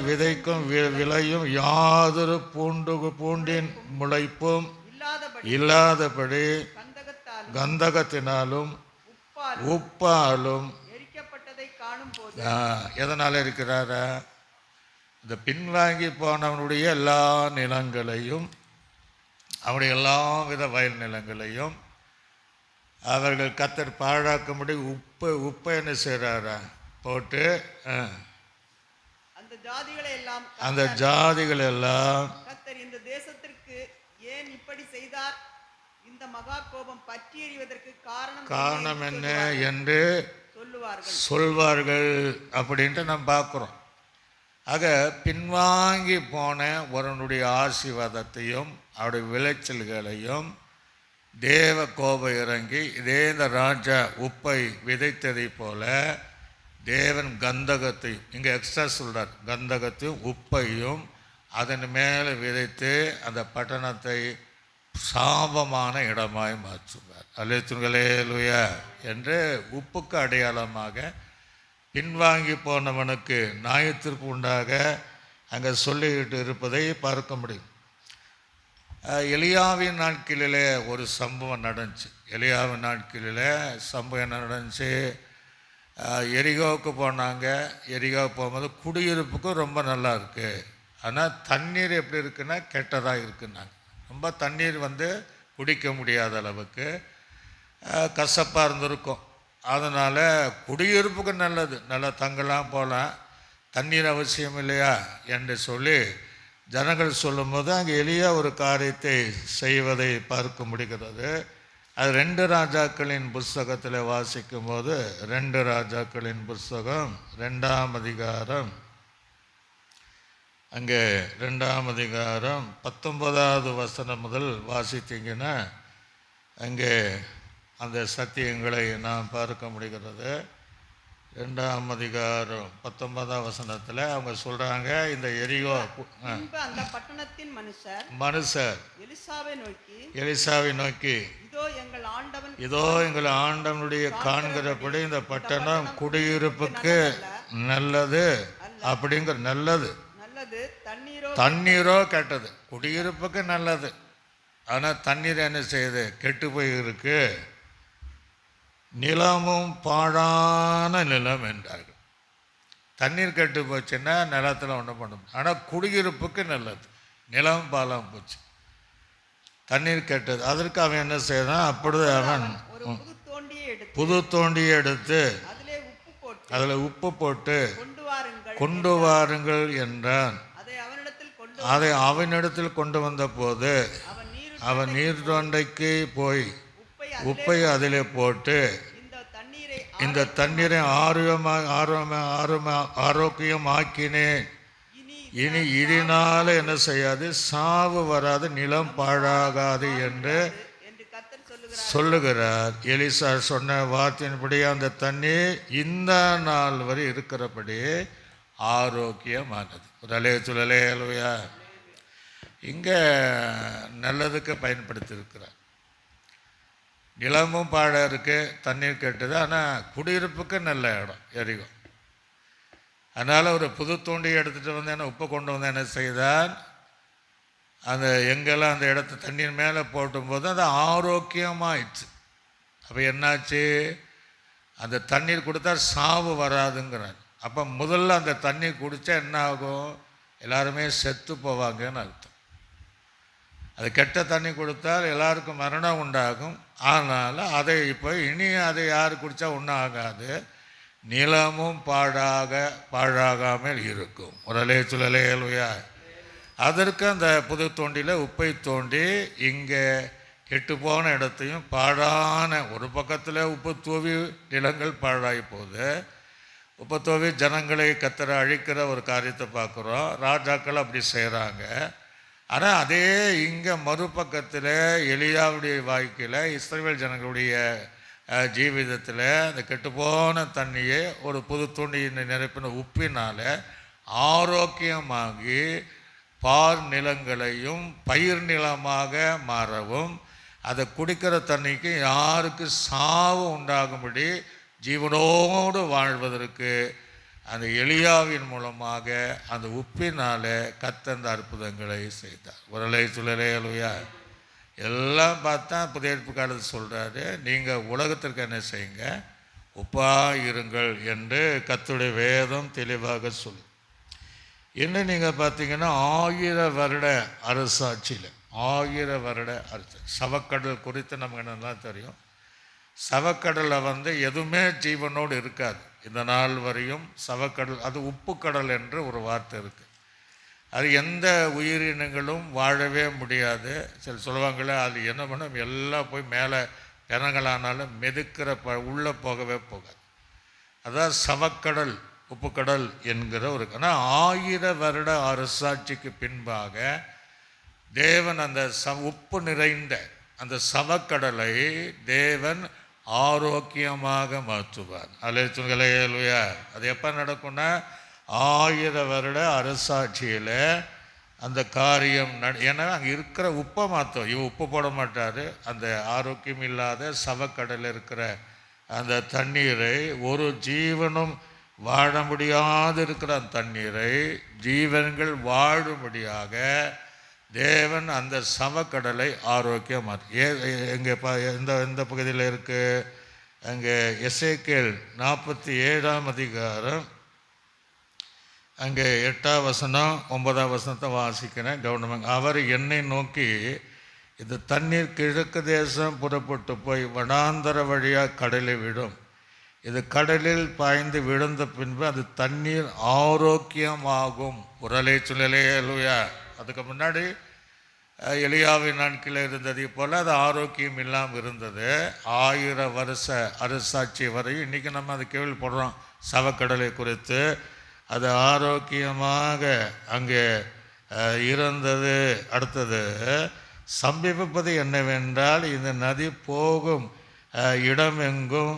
[SPEAKER 1] விதைக்கும் விளையும் யாதொரு பூண்டின் முளைப்பும் இல்லாதபடி கந்தகத்தினாலும் உப்பாலும் எதனால இருக்கிறாரா? இந்த பின்வாங்கி போனவனுடைய எல்லா நிலங்களையும் அவனுடைய எல்லா வித வயல் நிலங்களையும் அவர்கள் கர்த்தர் பாழாக்கும்படி உப்பை என்ன செய்கிறாரா போட்டு அந்த ஜாதிகள் எல்லாம்
[SPEAKER 2] கர்த்தர் இந்த தேசத்திற்கு ஏன் இப்படி செய்தார், இந்த மகா கோபம் பற்றி எறிவதற்கு காரணம்
[SPEAKER 1] என்ன என்று சொல்வார்கள் அப்படின்ட்டு நாம் பார்க்குறோம். ஆக பின்வாங்கி போன ஒருவனுடைய ஆசீர்வாதத்தையும் அவருடைய விளைச்சல்களையும் தேவ கோபம் இறங்கி இதே இந்த ராஜா உப்பை விதைத்ததை போல தேவன் கந்தகத்தையும் இங்கே எக்ஸ்ட்ரா சொல்கிறார், கந்தகத்தையும் உப்பையும் அதன் மேலே விதைத்து அந்த பட்டணத்தை சாபமான இடமாய் மாற்றுவார். அல்லேலூயா என்று உப்புக்கு அடையாளமாக பின்வாங்கி போனவனுக்கு நியாயத்தீர்ப்பு உண்டாக அங்கே சொல்லிக்கிட்டு இருப்பதை பார்க்க முடியும். எலியாவின் நாட்களிலே ஒரு சம்பவம் நடந்துச்சு. எலியாவின் நாட்களிலே சம்பவம் என்ன நடந்துச்சு? எரிகோவுக்கு போனாங்க. எரிகோவுக்கு போகும்போது குடியிருப்புக்கும் ரொம்ப நல்லா இருக்குது, ஆனால் தண்ணீர் எப்படி இருக்குன்னா கெட்டதாக இருக்குன்னாங்க. ரொம்ப தண்ணீர் குடிக்க முடியாத அளவுக்கு கசப்பாக இருந்திருக்கும். அதனால் குடியிருப்புக்கு நல்லது, நல்லா தங்கலாம் போகலாம், தண்ணீர் அவசியம் இல்லையா என்று சொல்லி ஜனங்கள் சொல்லும்போது அங்கே எளிய ஒரு காரியத்தை செய்வதை பார்க்க முடிகிறது. அது 2 ராஜாக்களின் புஸ்தகத்தில் வாசிக்கும் போது 2 ராஜாக்களின் புஸ்தகம் 2ஆம் அதிகாரம் அங்கே 2ஆம் அதிகாரம் 19வது வசனம் முதல் வாசித்தீங்கன்னா அங்கே அந்த சத்தியங்களை நாம் பார்க்க முடிகிறது. 2ஆம் அதிகாரம் 19ஆம் வசனத்தில் அவங்க சொல்கிறாங்க, இந்த எரிகோ
[SPEAKER 2] அந்த பட்டணத்தின்
[SPEAKER 1] மனுஷர் எலிசாவை நோக்கி இதோ எங்கள் ஆண்டவனுடைய காண்கிறபடி இந்த பட்டணம் குடியிருப்புக்கு நல்லது அப்படிங்கிற நல்லது, தண்ணீரோ கெட்டது. குடியிருப்புக்கு நல்லது, ஆனால் தண்ணீர் என்ன செய்யுது? கெட்டு போய் இருக்கு. நிலமும் பாழான நிலம் என்றார்கள். தண்ணீர் கெட்டு போச்சுன்னா நிலத்தில் ஒன்றும் பண்ண முடியும், ஆனால் குடியிருப்புக்கு நல்லது. நிலம் பாலம் போச்சு, தண்ணீர் கெட்டது. அதற்கு அவன் என்ன செய்தான்? அப்பொழுது அவன் புது தோண்டியை எடுத்து அதில் உப்பு போட்டு கொண்டு வாருங்கள் என்றான். அதை அவனிடத்தில் கொண்டு வந்த போது அவன் நீர் தொண்டைக்கு போய் உப்பை அதிலே போட்டு இந்த தண்ணீரை ஆரோக்கியமாக்கினேன், இனி இதனால் என்ன செய்யாது? சாவு வராது, நிலம் பாழாகாது என்று சொல்லுகிறார். எலிசா சொன்ன வார்த்தையின்படி அந்த தண்ணீர் இந்த நாள் வரை இருக்கிறபடி ஆரோக்கியமானது. ஒரு அலையா இங்கே நல்லதுக்கு பயன்படுத்தியிருக்கிறார். நிலமும் பாழ இருக்குது, தண்ணீர் கெட்டுது, ஆனால் குடியிருப்புக்கு நல்ல இடம் எரிகோ. அதனால் ஒரு புது தூண்டியை எடுத்துகிட்டு வந்தேன், உப்பை கொண்டு வந்து என்ன செய்தான்? அந்த எங்கெல்லாம் அந்த இடத்த தண்ணீர் மேலே போட்டும்போது அது ஆரோக்கியமாயிடுச்சு. அப்போ என்னாச்சு? அந்த தண்ணீர் கொடுத்தா சாவு வராதுங்கிறார். அப்போ முதல்ல அந்த தண்ணீர் குடித்தா என்ன ஆகும்? எல்லாருமே செத்து போவாங்கன்னு அர்த்தம். அது கெட்ட தண்ணி கொடுத்தால் எல்லாருக்கும் மரணம் உண்டாகும். ஆனால் அதை இப்போ இனி அதை யார் குடித்தா ஒன்றும் ஆகாது, நிலமும் பாழாகாமல் இருக்கும். உடலே சுழலே அல்லையா. அதற்கு அந்த புது தோண்டியில் உப்பை தோண்டி இங்கே கெட்டு போன இடத்தையும் பாழான ஒரு பக்கத்தில் உப்பு தூவி நிலங்கள் பாழாகி போகுது. உப்பு தூவி ஜனங்களை கத்தரை அழிக்கிற ஒரு காரியத்தை பார்க்குறோம். ராஜாக்கள் அப்படி செய்கிறாங்க. ஆனால் அதே இங்கே மறுபக்கத்தில் எலியாவுடைய வாழ்க்கையில் இஸ்ரவேல் ஜனங்களுடைய ஜீவிதத்தில் அந்த கெட்டுப்போன தண்ணியை ஒரு புது தோண்டியை நிரப்பின உப்பினால் ஆரோக்கியமாகி பார் நிலங்களையும் பயிர் நிலமாக மாறவும், அதை குடிக்கிற தண்ணிக்கு யாருக்கு சாவு உண்டாகும்படி ஜீவனோடு வாழ்வதற்கு அந்த எலியாவின் மூலமாக அந்த உப்பினால் கர்த்தர் அந்த அற்புதங்களை செய்தார். உரலை சுழலே அல்லையா. எல்லாம் பார்த்தா புதிய ஏற்பு காலத்தை சொல்கிறாரு, நீங்கள் உலகத்திற்கு என்ன செய்யுங்க, உப்பாக இருங்கள் என்று கர்த்தருடைய வேதம் தெளிவாக சொல்லு. இன்னும் நீங்கள் பார்த்தீங்கன்னா 1000 வருட அரசாட்சியில் 1000 வருட அரசு சவக்கடல் குறித்து நமக்கு நல்லா தெரியும். சவக்கடலில் எதுவுமே ஜீவனோடு இருக்காது. இந்த நாள் வரையும் சவக்கடல், அது உப்பு கடல் என்று ஒரு வார்த்தை இருக்குது. அது எந்த உயிரினங்களும் வாழவே முடியாது. சில சொல்லுவாங்களே, அது என்ன பண்ணும், எல்லாம் போய் மேலே பிணங்களானாலும் மெதுக்கிற உள்ளே போகவே போகாது. அதான் சவக்கடல், உப்புக்கடல் என்கிற ஒரு. ஆனால் 1000 வருட அரசாட்சிக்கு பின்பாக தேவன் அந்த உப்பு நிறைந்த அந்த சவக்கடலை தேவன் ஆரோக்கியமாக மாற்றுவார். அலைச்சுங்களையா. அது எப்போ நடக்கும்னா 1000 வருட அரசாட்சியில் அந்த காரியம் ஏன்னா அங்கே இருக்கிற உப்பை மாற்றோம். இவன் உப்பு போட மாட்டார். அந்த ஆரோக்கியம் இல்லாத சவக்கடலில் இருக்கிற அந்த தண்ணீரை, ஒரு ஜீவனும் வாழ முடியாது இருக்கிற அந்த தண்ணீரை ஜீவன்கள் வாழும்படியாக தேவன் அந்த சவக்கடலை ஆரோக்கியமாக எங்கே எந்த பகுதியில் இருக்குது, அங்கே எசேக்கியேல் 47ஆம் அதிகாரம் அங்கே 8ஆம் வசனம் 9ஆம் வசனத்தை வாசிக்கிறேன், கவனமாக. அவர் என்னை நோக்கி, இந்த தண்ணீர் கிழக்கு தேசம் புறப்பட்டு போய் வனாந்தர வழியாக கடலை விடும். இது கடலில் பாய்ந்து விழுந்த பின்பு அது தண்ணீர் ஆரோக்கியமாகும். உரலை சுழலே அல்லையா. அதுக்கு முன்னாடி எலியாவின் நாட்களில் இருந்ததை போல் அது ஆரோக்கியம் இல்லாமல் இருந்தது. 1000 வருஷ அரசாட்சி வரையும். இன்றைக்கி நம்ம அதை கேள்விப்படுறோம் சவக்கடலை குறித்து. அது ஆரோக்கியமாக அங்கே இருந்தது. அடுத்தது சம்பவிப்பது என்னவென்றால், இந்த நதி போகும் இடமெங்கும்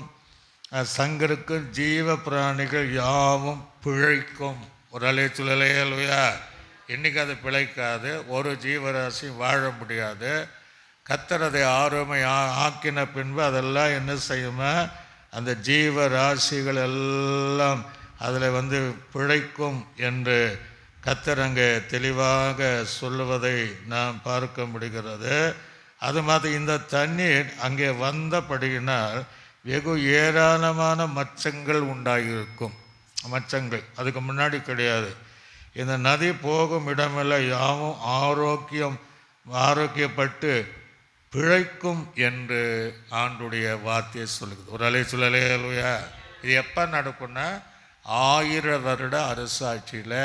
[SPEAKER 1] சங்கருக்கும் ஜீவ பிராணிகள் யாவும் பிழைக்கும். ஒரு அலை சுழலே அல்லையா. இன்றைக்கி அது பிழைக்காது, ஒரு ஜீவராசி வாழ முடியாது. கர்த்தர் அதை ஆரோக்கியம் ஆக்கின பின்பு அதெல்லாம் என்ன செய்யுமா, அந்த ஜீவராசிகள் எல்லாம் அதில் பிழைக்கும் என்று கர்த்தர் அங்கே தெளிவாக சொல்லுவதை நாம் பார்க்க முடிகிறது. அது மாதிரி இந்த தண்ணீர் அங்கே வந்தபடியினால் வெகு ஏராளமான மச்சங்கள் உண்டாகியிருக்கும். மச்சங்கள் அதுக்கு முன்னாடி கிடையாது. இந்த நதி போகும் இடமெல்லாம் யாவும் ஆரோக்கியப்பட்டு பிழைக்கும் என்று ஆண்டுடைய வார்த்தையை சொல்லுது. ஒரு அலை சுழலே அல்லையா. இது எப்போ நடக்கும்னா 1000 வருட அரசாட்சியில்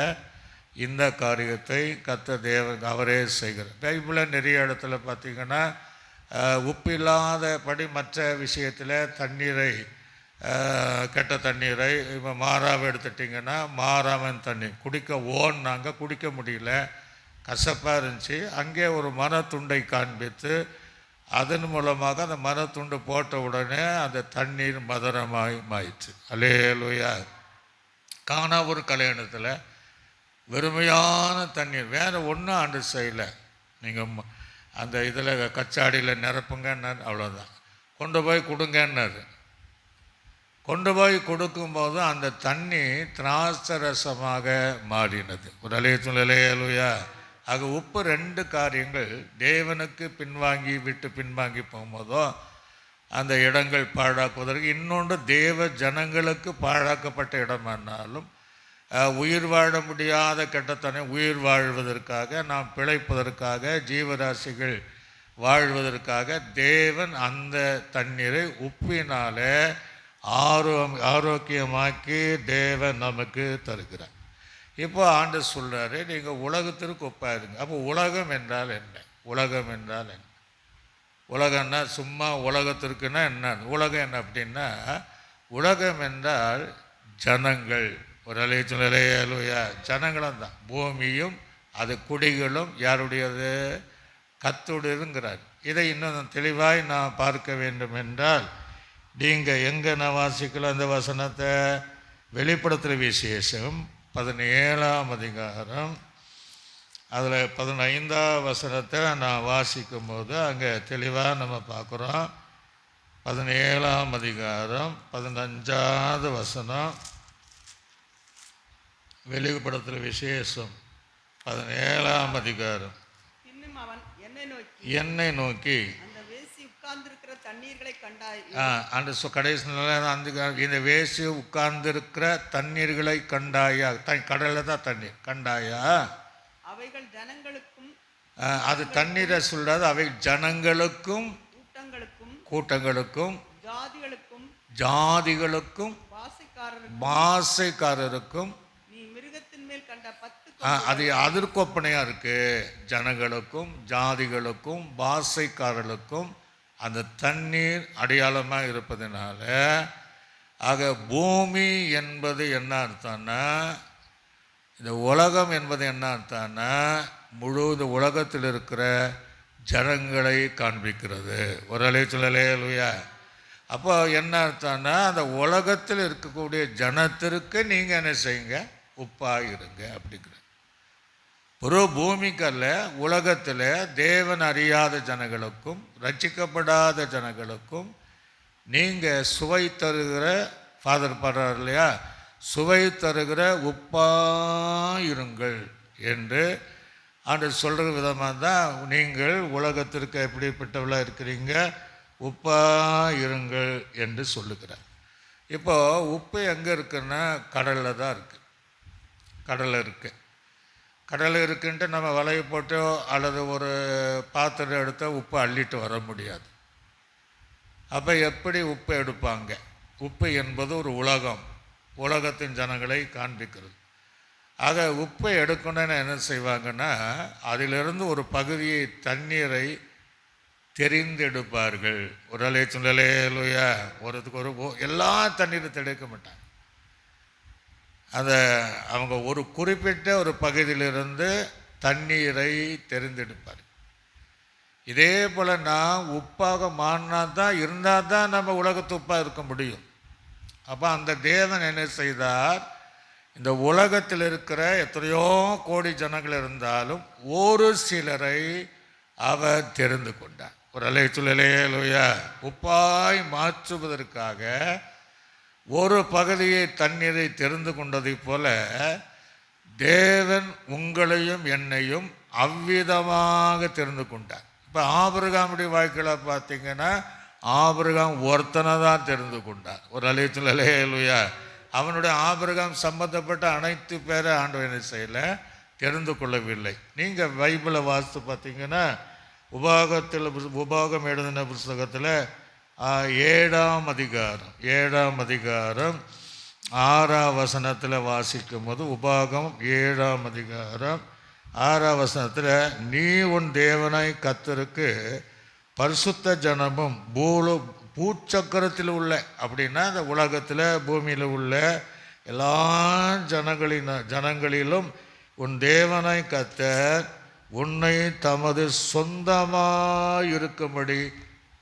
[SPEAKER 1] இந்த காரியத்தை கர்த்தர் தேவன் அவரே செய்கிறார். பைபிளில் நிறைய இடத்துல பார்த்திங்கன்னா உப்பில்லாதபடி மற்ற விஷயத்தில் தண்ணீரை, கெட்ட தண்ணீரை இப்போ மாறாவை எடுத்துட்டிங்கன்னா, மாறாமன் தண்ணி குடிக்க குடிக்க முடியல, கசப்பாக இருந்துச்சு. அங்கே ஒரு மரத்துண்டை காண்பித்து அதன் மூலமாக அந்த மரத்துண்டு போட்ட உடனே அந்த தண்ணீர் மதுரமாய் மாயிற்று. அல்லேலூயா. காணா ஒரு கல்யாணத்தில் வெறுமையான தண்ணீர், வேறு ஒன்றும் ஆண்டு செய்யலை. நீங்கள் அந்த இதில் கச்சாடியில் நிரப்புங்கன்னார், அவ்வளோதான். கொண்டு போய் கொடுங்கன்னாரு. கொண்டு போய் கொடுக்கும்போது அந்த தண்ணி திராட்சரசமாக மாறினது. ஒரு அலையலுயா. ஆக உப்பு 2 காரியங்கள். தேவனுக்கு பின்வாங்கி போகும்போதோ அந்த இடங்கள் பாழாக்குவதற்கு, இன்னொன்று தேவ ஜனங்களுக்கு பாழாக்கப்பட்ட இடமானாலும் உயிர் வாழ முடியாத கெட்டத்தனை உயிர் வாழ்வதற்காக, நாம் பிழைப்பதற்காக, ஜீவராசிகள் வாழ்வதற்காக தேவன் அந்த தண்ணீரை உப்பினால ஆரோக்கியமாக்கி தேவன் நமக்கு தருகிறார். இப்போ ஆண்டு சொல்கிறாரு, நீங்கள் உலகத்திற்கு ஒப்பாயிருங்க. அப்போ உலகம் என்றால் என்ன? உலகம் என்றால் என்ன? உலகம்னா சும்மா உலகத்திற்குன்னா என்ன? உலகம் என்ன அப்படின்னா, உலகம் என்றால் ஜனங்கள். ஒரு அலையா ஜனங்களும் தான். பூமியும் அது குடிகளும் யாருடையது? கர்த்தருடையதுங்கிறார். இதை இன்னும் தெளிவாய் நான் பார்க்க வேண்டும் என்றால், நீங்கள் எங்கே நான் வாசிக்கலாம் அந்த வசனத்தை? வெளிப்படுத்துகிற விசேஷம் 17ஆம் அதிகாரம் அதில் 15ஆம் வசனத்தை நான் வாசிக்கும் போது அங்கே தெளிவாக நம்ம பார்க்குறோம். 17ஆம் அதிகாரம் 15ஆவது வசனம், வெளிப்படுத்துகிற விசேஷம் 17ஆம் அதிகாரம்.
[SPEAKER 2] இன்னும் அவன்
[SPEAKER 1] என்னை நோக்கி
[SPEAKER 2] அந்த வேசி உட்கார்ந்திருக்கிற தண்ணீர்களை கண்டாய்.
[SPEAKER 1] அந்த கடைசி அந்த இந்த வேசி உட்கார்ந்திருக்கிற தண்ணீர்களை கண்டாயா? கடலில் தான் தண்ணீர் கண்டாயா?
[SPEAKER 2] அவைகள் ஜனங்களுக்கும்,
[SPEAKER 1] அது தண்ணீரை சொல்றாது, அவை ஜனங்களுக்கும் கூட்டங்களுக்கும் ஜாதிகளுக்கும் பாசைக்காரருக்கும்
[SPEAKER 2] நீ மிருகத்தின் மேல் கண்ட 10
[SPEAKER 1] அது அதிர்கொப்பனையா இருக்கு. ஜனங்களுக்கும் ஜாதிகளுக்கும் பாசைக்காரர்களுக்கும் அந்த தண்ணீர் அடையாளமாக இருப்பதனால, ஆக பூமி என்பது என்ன அர்த்தம்னா, இந்த உலகம் என்பது என்ன அர்த்தம்னா, முழு இந்த உலகத்தில் இருக்கிற ஜனங்களை காண்பிக்கிறது. ஒரு அலையா. அப்போ என்ன அர்த்தம்னா, அந்த உலகத்தில் இருக்கக்கூடிய ஜனத்திற்கு நீங்கள் என்ன செய்யுங்க? உப்பாக இருங்க அப்படிங்கிற. ஒரு பூமிக்கல்ல, உலகத்தில் தேவன் அறியாத ஜனங்களுக்கும் ரட்சிக்கப்படாத ஜனங்களுக்கும் நீங்கள் சுவை தருகிற, ஃபாதர் பாடுறார் இல்லையா, சுவை தருகிற உப்பாயிருங்கள் என்று ஆண்டு சொல்கிற விதமாக தான் நீங்கள் உலகத்திற்கு எப்படிப்பட்டவளாக இருக்கிறீங்க, உப்பாயிருங்கள் என்று சொல்லுகிறார். இப்போது உப்பு எங்கே இருக்குன்னா கடலில் தான் இருக்குது. கடலில் இருக்குது. கடலில் இருக்குன்ட்டு நம்ம வலையை போட்டோ அல்லது ஒரு பாத்திரம் எடுத்தோ உப்பு அள்ளிட்டு வர முடியாது. அப்போ எப்படி உப்பு எடுப்பாங்க? உப்பு என்பது ஒரு உலகம், உலகத்தின் ஜனங்களை காண்பிக்கிறது. ஆக உப்பை எடுக்கணும்னு என்ன செய்வாங்கன்னா, அதிலிருந்து ஒரு பகுதியை தண்ணீரை தெரிந்தெடுப்பார்கள். ஒரு அலையா ஒருத்துக்கு ஒரு எல்லா தண்ணீரும் தெளிக்க மாட்டாங்க. அதை அவங்க ஒரு குறிப்பிட்ட ஒரு பகுதியிலிருந்து தண்ணீரை தெரிந்தெடுப்பார். இதே போல் நான் உப்பாக மாறினா தான், இருந்தால் தான் நம்ம உலகத்து உப்பாக இருக்க முடியும். அப்போ அந்த தேவன் என்ன செய்தார்? இந்த உலகத்தில் இருக்கிற எத்தனையோ கோடி ஜனங்கள் இருந்தாலும் ஒரு சிலரை அவர் தெரிந்து கொண்டார். ஒரு அலையா உப்பாய் மாற்றுவதற்காக ஒரு பகுதியை தண்ணீரை தெரிந்து கொண்டதை போல தேவன் உங்களையும் என்னையும் அவ்விதமாக தெரிந்து கொண்டார். இப்போ ஆபிரகாமுடைய வாழ்க்கையில் பார்த்தீங்கன்னா, ஆபிரகாம் ஒருத்தனை தான் தெரிந்து கொண்டார். ஒரு அலையா அவனுடைய ஆபிரகாம் சம்பந்தப்பட்ட அனைத்து பேரை ஆண்டவர் என்ன செய்யலை? தெரிந்து கொள்ளவில்லை. நீங்கள் பைபிளை வாசித்து பார்த்தீங்கன்னா, உபாகம் எழுதின புஸ்தகத்தில் 7ஆம் அதிகாரம் 6ஆம் வசனத்தில் வாசிக்கும் போது, உபாகம் 7ஆம் அதிகாரம் 6ஆம் வசனத்தில், நீ உன் தேவனாய் கர்த்தருக்கு பரிசுத்த ஜனமும் பூச்சக்கரத்தில் உள்ள, அப்படின்னா இந்த உலகத்தில் பூமியில் உள்ள எல்லா ஜனங்களிலும் உன் தேவனாய் கர்த்தர் உன்னை தமது சொந்தமாக இருக்கும்படி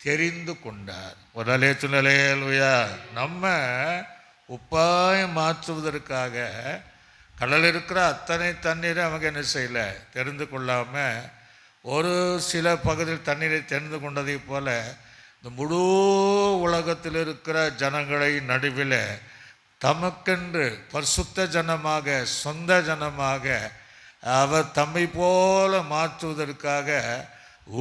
[SPEAKER 1] தெரிந்து கொண்டார். ஒரு அலையா நம்ம உப்பாய் மாற்றுவதற்காக கடலில் இருக்கிற அத்தனை தண்ணீரை அவங்க என்ன செய்யலை? தெரிந்து கொள்ளாமல் ஒரு சில பகுதியில் தண்ணீரை தெரிந்து கொண்டதை போல இந்த முழு உலகத்தில் இருக்கிற ஜனங்களை நடுவில் தமக்கென்று பரிசுத்த ஜனமாக, சொந்த ஜனமாக அவர் தம்மை போல மாற்றுவதற்காக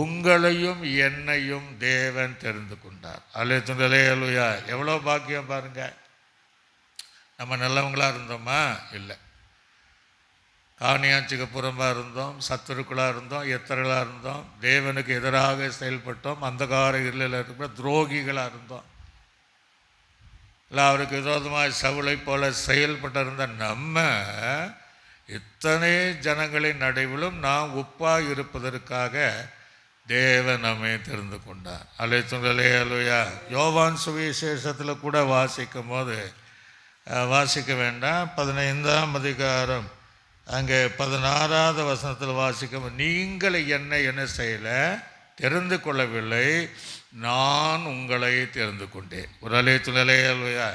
[SPEAKER 1] உங்களையும் என்னையும் தேவன் தெரிந்து கொண்டார். அலையா எவ்வளோ பாக்கியம் பாருங்க. நம்ம நல்லவங்களாக இருந்தோமா? இல்லை. காணியாட்சிக்கு புறம்பாக இருந்தோம், சத்துருக்களாக இருந்தோம், எத்தர்களாக இருந்தோம், தேவனுக்கு எதிராக செயல்பட்டோம், அந்தகார இருளில் இருக்கிற துரோகிகளாக இருந்தோம். இல்லை அவருக்கு விரோதமாக சவுளை போல செயல்பட்டிருந்த நம்ம இத்தனை ஜனங்களின் நடுவிலும் நாம் உப்பாக இருப்பதற்காக தேவன் நம்மை தெரிந்து கொண்டார். அல்லேலூயா. யோவான் சுவிசேஷத்தில் கூட வாசிக்கும் போது வாசிக்க வேண்டாம், 15ஆம் அதிகாரம் அங்கே 16வது வசனத்தில் வாசிக்கும், நீங்கள் என்னை என்ன செய்யலை, தெரிந்து கொள்ளவில்லை, நான் உங்களை தெரிந்து கொண்டேன். ஒரு அல்லேலூயா.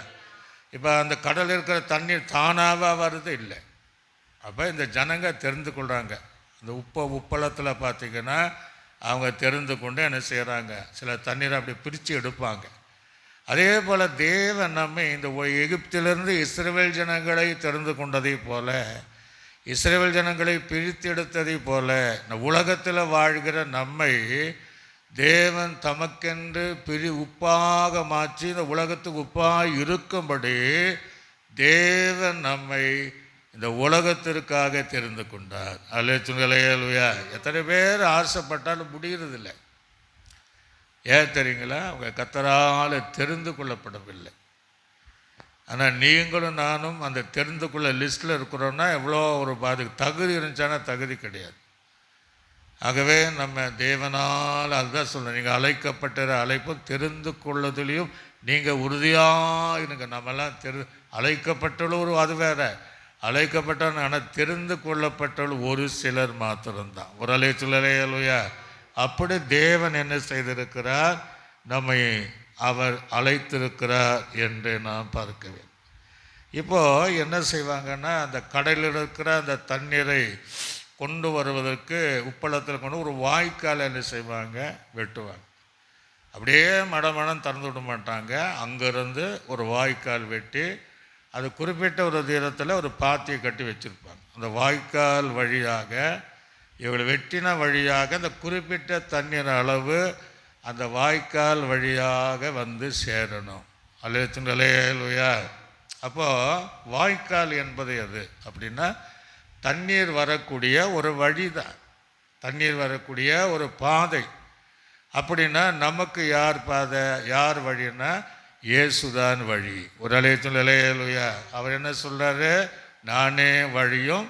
[SPEAKER 1] இப்போ அந்த கடல் இருக்கிற தண்ணீர் தானாக வருது இல்லை. அப்போ இந்த ஜனங்க தெரிந்து கொள்கிறாங்க. இந்த உப்பளத்தில் பார்த்திங்கன்னா அவங்க தெரிந்து கொண்டு என்ன செய்கிறாங்க, சில தண்ணீரை அப்படி பிரித்து எடுப்பாங்க. அதே போல் தேவன் நம்மை இந்த எகிப்திலிருந்து இஸ்ரவேல் ஜனங்களை தெரிந்து கொண்டதை போல, இஸ்ரவேல் ஜனங்களை பிரித்து எடுத்ததை போல, இந்த உலகத்தில் வாழ்கிற நம்மை தேவன் தமக்கென்று உப்பாக மாற்றி இந்த உலகத்துக்கு உப்பாக இருக்கும்படி தேவன் நம்மை இந்த உலகத்திற்காக தெரிந்து கொண்டார். அல்லேலூயா. எத்தனை பேர் ஆசைப்பட்டாலும் முடிகிறதில்லை. ஏன் தெரியுங்களா? அவங்க கர்த்தரால் தெரிந்து கொள்ளப்படவில்லை. ஆனால் நீங்களும் நானும் அந்த தெரிந்து கொள்ள லிஸ்ட்டில் இருக்கிறோன்னா எவ்வளோ ஒரு தகுதி இருந்துச்சானா தகுதி கிடையாது. ஆகவே நம்ம தேவனால் அதுதான் சொல்கிறேன், நீங்கள் அழைக்கப்பட்ட அழைப்பும் தெரிந்து கொள்ளுதலையும் நீங்கள் உறுதியாக இருங்க. நம்மெல்லாம் அழைக்கப்பட்டவளும் அது வேற, அழைக்கப்பட்டவன் ஆனால் தெரிந்து கொள்ளப்பட்டவள் ஒரு சிலர் மாத்திரம்தான். ஒரு அல்லேலூயா. அப்படி தேவன் என்ன செய்திருக்கிறார், நம்மை அவர் அழைத்திருக்கிறார் என்று நாம் பார்க்க வேண்டும். இப்போது என்ன செய்வாங்கன்னா, அந்த கடலில் இருக்கிற அந்த தண்ணீரை கொண்டு வருவதற்கு உப்பளத்தில் கொண்டு ஒரு வாய்க்கால் என்ன செய்வாங்க, வெட்டுவாங்க. அப்படியே மடமடம் திறந்து விட மாட்டாங்க. அங்கேருந்து ஒரு வாய்க்கால் வெட்டி அது குறிப்பிட்ட ஒரு தூரத்தில் ஒரு பாத்தியை கட்டி வச்சுருப்பாங்க. அந்த வாய்க்கால் வழியாக இவங்களை வெட்டின வழியாக அந்த குறிப்பிட்ட தண்ணீர் அளவு அந்த வாய்க்கால் வழியாக வந்து சேரணும். அல்லேலூயா. அப்போது வாய்க்கால் என்பது எது அப்படின்னா, தண்ணீர் வரக்கூடிய ஒரு வழி தான், தண்ணீர் வரக்கூடிய ஒரு பாதை. அப்படின்னா நமக்கு யார் பாதை, யார் வழின்னா இயேசுதான் வழி. ஒரு அல்லேலூயா. அவர் என்ன சொல்கிறாரு, நானே வழியும்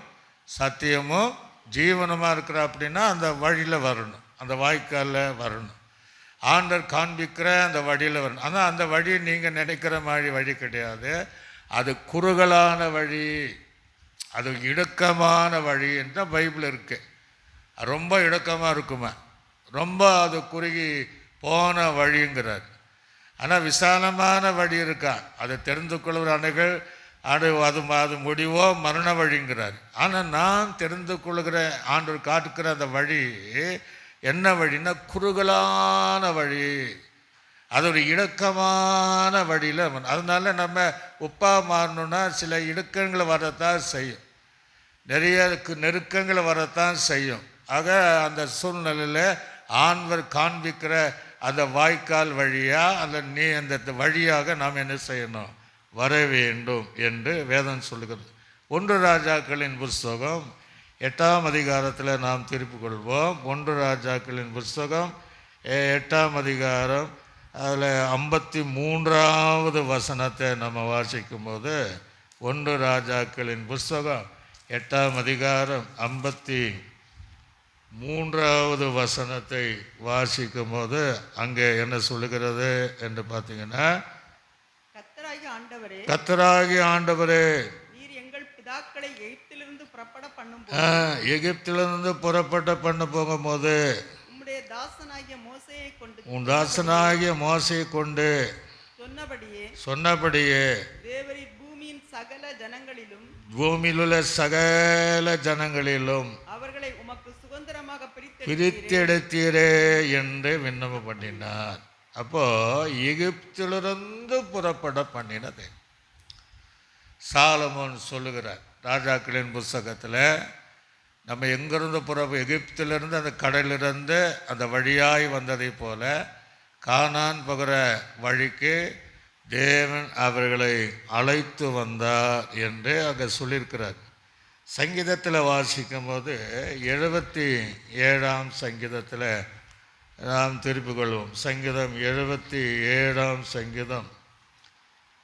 [SPEAKER 1] சத்தியமும் ஜீவனமாக இருக்கிற அப்படின்னா அந்த வழியில் வரணும், அந்த வாய்க்காலில் வரணும். ஆண்டவர் காண்பிக்கிற அந்த வழியில் வரணும். ஆனால் அந்த வழி நீங்கள் நினைக்கிற மாதிரி வழி கிடையாது. அது குறுகலான வழி, அது இடுக்கமான வழி என்ற பைபிள் இருக்குது. ரொம்ப இடுக்கமாக இருக்குமா, ரொம்ப அது குறுகி போன வழிங்கிறார். ஆனால் விசாலமான வழி இருக்கா, அதை தெரிந்து கொள்கிற அணைகள் அது முடிவோ மரண வழிங்கிறார். ஆனால் நான் தெரிந்து கொள்கிற ஆண்டவர் காட்டுக்கிற அந்த வழி என்ன வழின்னா குறுகலான வழி, அது ஒரு இடுக்கமான வழியில். அதனால நம்ம உப்பா மாறணுன்னா சில இடுக்கங்களை வரத்தான் செய்யும், நிறைய நெருக்கங்களை வரத்தான் செய்யும். ஆக அந்த சூழ்நிலையில் ஆண்டவர் காண்பிக்கிற அந்த வாய்க்கால் வழியாக அந்த வழியாக நாம் என்ன செய்யணும், வர வேண்டும் என்று வேதம் சொல்லுகிறது. 1 ராஜாக்களின் புஸ்தகம் 8ஆம் அதிகாரத்தில் நாம் திருப்பி கொள்வோம். 1 ராஜாக்களின் புஸ்தகம் 8ஆம் அதிகாரம் அதில் 53வது வசனத்தை நம்ம வாசிக்கும் போது, 1 ராஜாக்களின் புஸ்தகம் 8ஆம் அதிகாரம் 53வது வசனத்தை வாசிக்கும் போது அங்கே என்ன சொல்லுகிறது என்று பார்த்தீங்கன்னா, கர்த்தராகிய ஆண்டவரே,
[SPEAKER 2] நீர் எங்கள் பிதாக்களை எகிப்திலிருந்து புறப்பட பண்ண போகும்போது உம்முடைய தாசனாகிய மோசேயை கொண்டு சொன்னபடியே தேவரீர் பூமியில் உள்ள சகல ஜனங்களிலும் அவர்களை உமக்கு சுதந்திரமாக பிரித்தெடுத்தீரே என்று விண்ணப்பம் பண்ணினார். அப்போ எகிப்திலிருந்து புறப்பட பண்ணினது சாலமோன் சொல்லுகிறார் ராஜாக்களின் புஸ்தகத்தில். நம்ம எங்கிருந்து எகிப்திலிருந்து அந்த கடலிலிருந்து அந்த வழியாய் வந்ததை போல கானான் போகிற வழிக்கு தேவன் அவர்களை அழைத்து வந்தார் என்று அங்கே சொல்லியிருக்கிறார்.
[SPEAKER 1] சங்கீதத்தில் வாசிக்கும் போது 77ஆம் சங்கீதத்தில் நாம் திருப்பிக் கொள்வோம். சங்கீதம் 77ஆம் சங்கீதம்,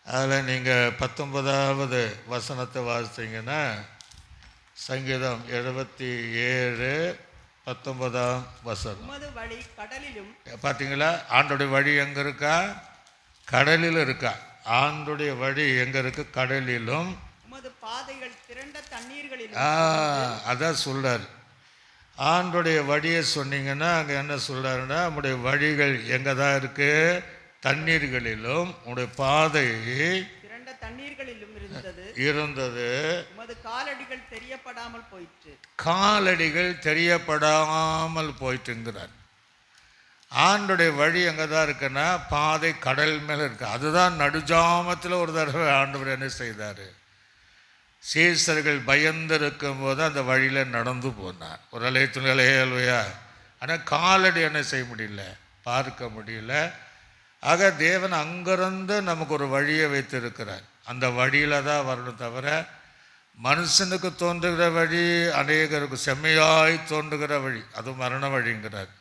[SPEAKER 1] அதில் நீங்கள் 19வது வசனத்தை வாசித்தீங்கன்னா, சங்கீதம் 77:19 வசனம்.
[SPEAKER 2] உமது வழி கடலிலும்.
[SPEAKER 1] பார்த்தீங்களா, ஆண்டுடைய வழி எங்கே இருக்கா? கடலில் இருக்கா. ஆண்டுடைய வழி எங்கே இருக்கு? கடலிலும்.
[SPEAKER 2] உமது பாதைகள் திரண்ட தண்ணீர்களிலும்.
[SPEAKER 1] அதான் சொல்றார். ஆண்டுடைய வழியை சொன்னீங்கன்னா அங்கே என்ன சொல்றாருன்னா, நம்முடைய வழிகள் எங்கே தான் இருக்கு? தண்ணீர்களிலும். உங்களுடைய பாதை
[SPEAKER 2] திரண்ட தண்ணீர்களிலும்
[SPEAKER 1] இருந்தது.
[SPEAKER 2] உமது காலடிகள் தெரியப்படாமல் போயிற்று.
[SPEAKER 1] காலடிகள் தெரியப்படாமல் போயிட்டுங்கிறார். ஆண்டுடைய வழி எங்கே தான் இருக்குன்னா, பாதை கடல் மேலே இருக்கு. அதுதான் நடுஜாமத்தில் ஒரு தடவை ஆண்டவர் என்ன செய்தார்? சீசர்கள் பயந்திருக்கும் போது அந்த வழியில் நடந்து போனார். ஒரு அலையா. ஆனால் காலடி என்ன செய்ய முடியல, பார்க்க முடியல. ஆக தேவன் அங்கிருந்து நமக்கு ஒரு வழியை வைத்திருக்கிறார். அந்த வழியில் தான் வரணும் தவிர, மனுஷனுக்கு தோன்றுகிற வழி அநேகருக்கு செம்மையாய் தோன்றுகிற வழி, அது மரண வழிங்கிறார்.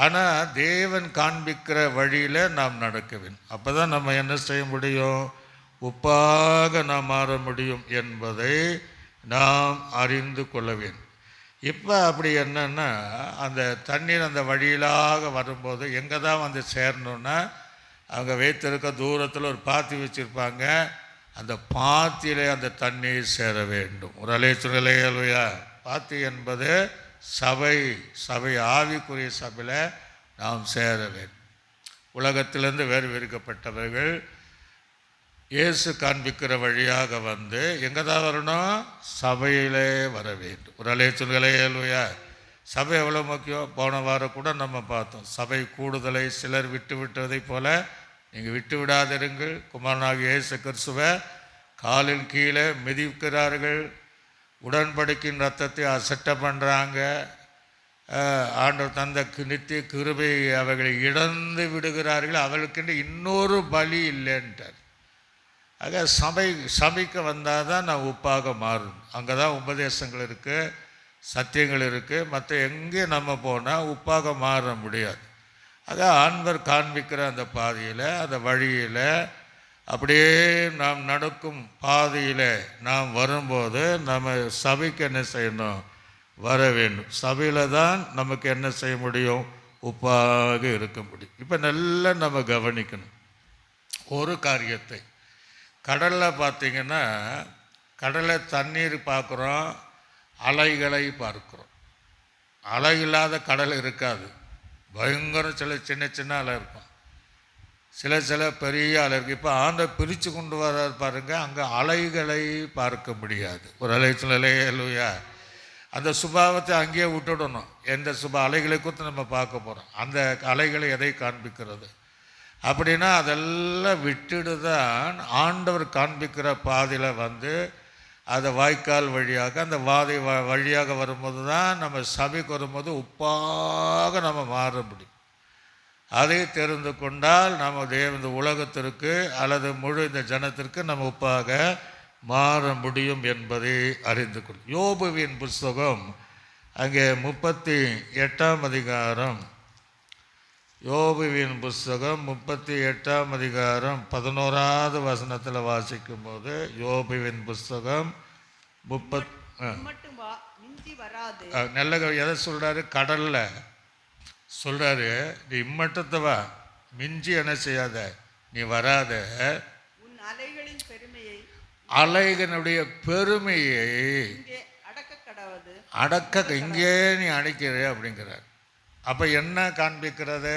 [SPEAKER 1] ஆனால் தேவன் காண்பிக்கிற வழியில் நாம் நடக்க வேண்டும். அப்போ தான் நம்ம என்ன செய்ய முடியும்? உப்பாக நாம் மாற முடியும் என்பதை நாம் அறிந்து கொள்ள வேண்டும். இப்போ அப்படி என்னன்னா, அந்த தண்ணீர் அந்த வழியிலாக வரும்போது எங்கே தான் வந்து சேரணுன்னா, அவங்க வைத்திருக்க தூரத்தில் ஒரு பாத்தி வச்சுருப்பாங்க. அந்த பாத்தியிலே அந்த தண்ணீர் சேர வேண்டும். ஒரு அலையா. பாத்தி என்பது சபை. சபை ஆவிக்குரிய சபையில் நாம் சேர வேண்டும். உலகத்திலிருந்து வேறு விரிக்கப்பட்டவர்கள் இயேசு காண்பிக்கிற வழியாக வந்து எங்கே தான் வரணும்? சபையிலே வர வேண்டும். ஒரு அலையா. சபை எவ்வளோ முக்கியம்? போன வாரம் கூட நம்ம பார்த்தோம். சபை கூடுதலை சிலர் விட்டு விட்டதைப் போல நீங்கள் விட்டு விடாதிருங்கள். குமாரனாகிய இயேசு கிறிஸ்துவை காலில் கீழே மிதிக்கிறார்கள். உடன்படிக்கையின் ரத்தத்தை அசட்டை பண்ணுறாங்க. ஆண்டவர் தந்த நித்திய கிருபை அவர்களை இழந்து விடுகிறார்கள். அவளுக்கென்று இன்னொரு பலி இல்லைன்ட்டார். ஆக சபைக்கு வந்தால் தான் நான் உப்பாக மாறும். அங்கே தான் உபதேசங்கள் இருக்குது, சத்தியங்கள் இருக்குது. மற்ற எங்கே நம்ம போனால் உப்பாக மாற முடியாது. ஆக ஆண்டவர் காண்பிக்கிற அந்த பாதையில், அந்த வழியில், அப்படியே நாம் நடக்கும் பாதையில் நாம் வரும்போது நம்ம சபைக்கு என்ன செய்யணும்? வர வேண்டும். சபையில் தான் நமக்கு என்ன செய்ய முடியும்? உப்பாக இருக்க முடியும். இப்போ நல்லா நம்ம கவனிக்கணும் ஒரு காரியத்தை. கடலில் பார்த்திங்கன்னா, கடலில் தண்ணீர் பார்க்குறோம், அலைகளை பார்க்குறோம். அலை இல்லாத கடல் இருக்காது. பயங்கரம். சில சின்ன சின்ன அலை இருக்கும், சில பெரிய அலை இருக்குது. இப்போ ஆண்டவர் பிரித்து கொண்டு வர பாருங்க, அங்கே அலைகளை பார்க்க முடியாது. ஒரு அலையா. அந்த சுபாவத்தை அங்கேயே விட்டுடணும். எந்த அலைகளை குறித்து நம்ம பார்க்க போகிறோம். அந்த அலைகளை எதை காண்பிக்கிறது அப்படின்னா, அதெல்லாம் விட்டுடு தான் ஆண்டவர் காண்பிக்கிற பாதையில் வந்து அதை வாய்க்கால் வழியாக அந்த வாதை வழியாக வரும்போது தான் நம்ம சபைக்கு வரும்போது உப்பாக நம்ம மாற முடியும். அதை தெரிந்து கொண்டால் நம்ம இந்த உலகத்திற்கு அல்லது முழு இந்த ஜனத்திற்கு நம்ம உப்பாக மாற முடியும் என்பதை அறிந்து கொள்ளும். யோபுவின் புஸ்தகம் அங்கே 38ஆம் அதிகாரம், யோபுவின் புஸ்தகம் 38ஆம் அதிகாரம் 11வது வசனத்தில் வாசிக்கும் போது, யோபுவின் புஸ்தகம் நல்ல எதை சொல்கிறாரு? கடலில் சொல்கிறாரு, நீ இம்மட்டத்தை வா, மிஞ்சி என்ன செய்யாத, நீ வராத. அலைகளுடைய பெருமையை அடக்க இங்கே நீ அடைக்கிற அப்படிங்கிறார். அப்போ என்ன காண்பிக்கிறது?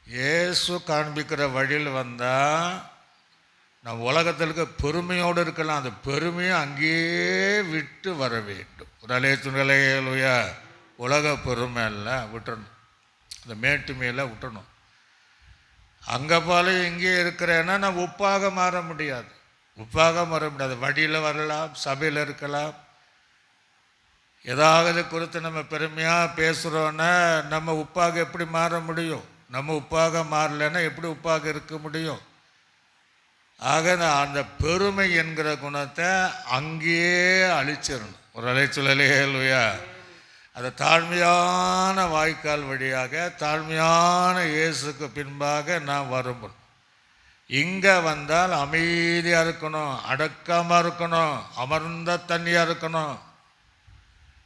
[SPEAKER 1] இயேசு காண்பிக்கிற வழியில் வந்தால் நம்ம உலகத்திற்கு பெருமையோடு இருக்கலாம். அந்த பெருமையை அங்கேயே விட்டு வர வேண்டும். ஒரு அலையா. உலக பெருமை எல்லாம் விட்டுறணும், அந்த மேட்டுமையெல்லாம் விட்டணும். அங்கே போல இங்கே இருக்கிறேன்னா நான் உப்பாக மாற முடியாது. உப்பாக மாற முடியாது. வழியில் வரலாம், சபையில் இருக்கலாம். ஏதாவது குறித்து நம்ம பெருமையாக பேசுகிறோன்னா நம்ம உப்பாக எப்படி மாற முடியும்? நம்ம உப்பாக மாறலைன்னா எப்படி உப்பாக இருக்க முடியும்? ஆக அந்த பெருமை என்கிற குணத்தை அங்கேயே அழிச்சிடணும். ஒரு அலைச்சொல்லையா அந்த தாழ்மையான வாய்க்கால் வழியாக தாழ்மையான இயேசுக்கு பின்பாக நான் வரும்போது இங்கே வந்தால் அமைதியாக இருக்கணும், அடக்கமாக இருக்கணும், அமர்ந்த தண்ணியாக இருக்கணும்.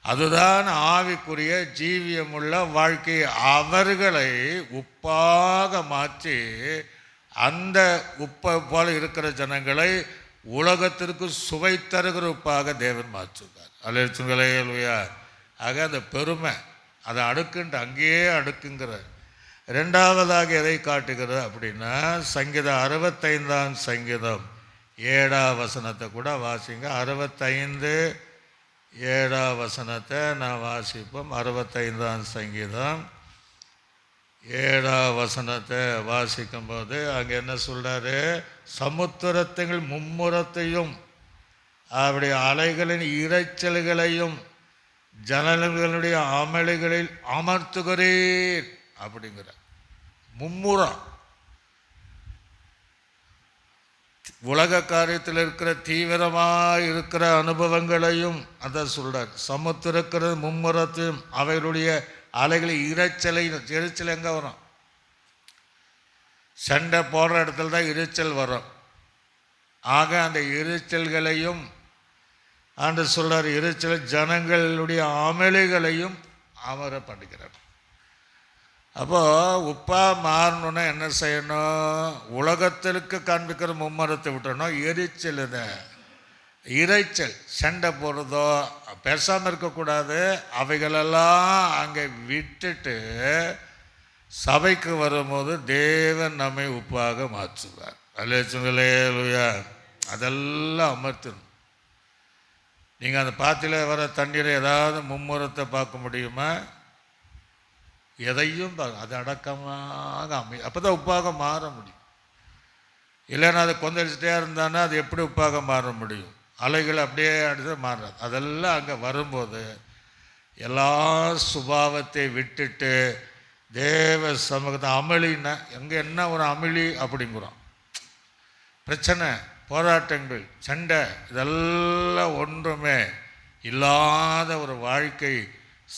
[SPEAKER 1] அதுதான் ஆவிக்குரிய ஜீவியமுள்ள வாழ்க்கை. அவர்களை உப்பாக மாற்றி அந்த உப்பை போல இருக்கிற ஜனங்களை உலகத்திற்கு சுவை தருகிற உப்பாக தேவன் மாற்றுவார். அல்லேலூயா. ஆக அந்த பெருமை அதை அடுக்குன்ட்டு அங்கேயே அடுக்குங்கிறார். ரெண்டாவதாக எதை காட்டுகிறது அப்படின்னா சங்கீதம் 65ஆம் சங்கீதம் 7ஆம் வசனத்தை கூட வாசிங்க. 65 7ஆம் வசனத்தை நான் வாசிப்போம். 65ஆம் சங்கீதம் 7ஆம் வசனத்தை வாசிக்கும்போது அங்கே என்ன சொல்கிறாரு? சமுத்திரத்தின் மும்முரத்தையும் அவருடைய அலைகளின் இரைச்சல்களையும் ஜனங்களுடைய அமளிகளில் அமர்த்துகிறீர் அப்படிங்கிற மும்முரம். உலக காரியத்தில் இருக்கிற தீவிரமாக இருக்கிற அனுபவங்களையும் அதை சொல்கிறார். சமுத்திரக்கிற மும்முரத்தையும் அவைகளுடைய அலைகளை இரைச்சல் எங்கே வரும்? சண்டை போடுற இடத்துல தான் இரைச்சல் வரும். ஆக அந்த இரைச்சல்களையும் ஆண்டு சொல்கிறார். இரைச்சல் ஜனங்களுடைய அமளிகளையும் அமர பண்ணுகிறார். அப்போது உப்பாக மாறணுன்னா என்ன செய்யணும்? உலகத்திற்கு காண்பிக்கிற மும்மரத்தை விட்டணும். இரைச்சல் சண்டை போடுறதோ பேசாமல் இருக்கக்கூடாது. அவைகளெல்லாம் அங்கே விட்டுட்டு சபைக்கு வரும்போது தேவன் நம்மை உப்பாக மாற்றுவார். அல்லேலூயா. அதெல்லாம் அமர்த்தணும். நீங்கள் அந்த பாத்தியில் வர தண்ணீரை ஏதாவது மும்முரத்தை பார்க்க முடியுமா? எதையும் அது அடக்கமாக அப்போ தான் உப்பாக மாற முடியும். இல்லைன்னா அதை கொந்தளிச்சுட்டே இருந்தானா அது எப்படி உப்பாக மாற முடியும்? அலைகள் அப்படியே அடுத்து மாறாது. அதெல்லாம் அங்கே வரும்போது எல்லா சுபாவத்தை விட்டுட்டு தேவ சமூகத்தை அமளின்னா எங்கே என்ன ஒரு அமளி அப்படிங்கிறோம். பிரச்சனை, போராட்டங்கள், சண்டை இதெல்லாம் ஒன்றுமே இல்லாத ஒரு வாழ்க்கை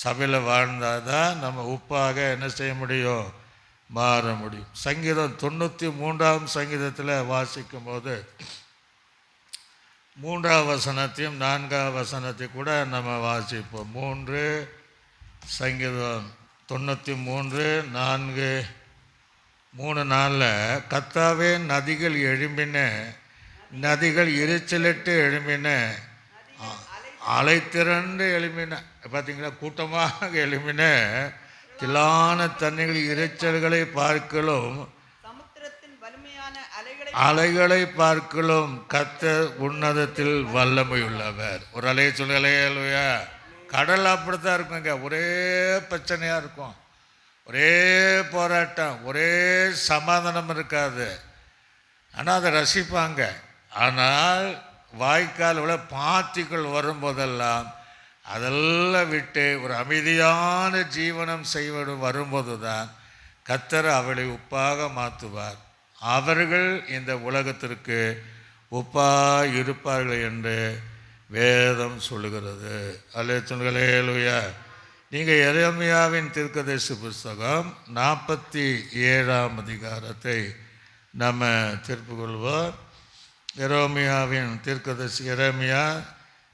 [SPEAKER 1] சபையில் வாழ்ந்தால் தான் நம்ம உப்பாக என்ன செய்ய முடியும்? மாற முடியும். சங்கீதம் 93ஆம் சங்கீதத்தில் வாசிக்கும் போது 3ஆம் வசனத்தையும் 4ஆம் வசனத்தை கூட நம்ம வாசிப்போம். 3 சங்கீதம் 93 4 3-4 கர்த்தாவே நதிகள் எழும்பின, நதிகள் இரைச்சலிட்டு எழும்பின, அலை திரண்டு எழும்பின. பார்த்தீங்களா? கூட்டமாக எழும்பின திலான தண்ணிகள் இரைச்சல்களை பார்க்கலும் அலைகளை பார்க்கலும் கர்த்தர் உன்னதத்தில் வல்லமையுள்ளவர். ஒரு அலையை சொல்லலையா? கடல் அப்படித்தான் இருக்குங்க. ஒரே பிரச்சனையாக இருக்கும், ஒரே போராட்டம், ஒரே சமாதானம் இருக்காது. ஆனால் அதை ரசிப்பாங்க. ஆனால் வாய்க்கால் உள்ள பாத்திகள் வரும்போதெல்லாம் அதெல்லாம் விட்டு ஒரு அமைதியான ஜீவனம் செய்வது வரும்போது தான் கர்த்தர் அவளை உப்பாக மாற்றுவார். அவர்கள் இந்த உலகத்திற்கு உப்பாக இருப்பார்கள் என்று வேதம் சொல்லுகிறது. அல்லேலூயா. நீங்கள் எரேமியாவின் தீர்க்கதரிசி புஸ்தகம் 47ஆம் அதிகாரத்தை நம்ம திருப்பி கொள்வோம். எரேமியாவின் தீர்க்கதரிசி எரேமியா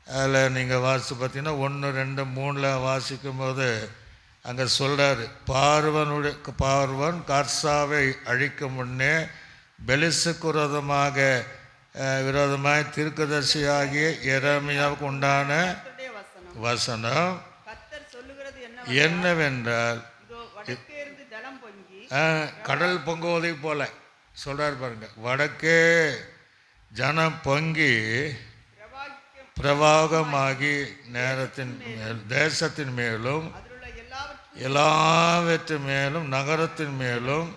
[SPEAKER 1] அதில் நீங்கள் வாசித்து பார்த்தீங்கன்னா 1, 2, 3 வாசிக்கும்போது அங்கே சொல்கிறார். பார்வன் கார்சாவை அழிக்கும் முன்னே பெலிசுக்கு விரோதமாய் தீர்க்கதரிசியாகிய எரேமியாவுக்கு உண்டான வசனம் என்னவென்றால் கடல் பொங்குவதை போல சொல்கிறார் பாருங்க. வடக்கே ஜனம் பொங்கி பிரவாகமாகி நேரத்தின் தேசத்தின் மேலும் எல்லாவற்றின் மேலும் நகரத்தின் மேலும்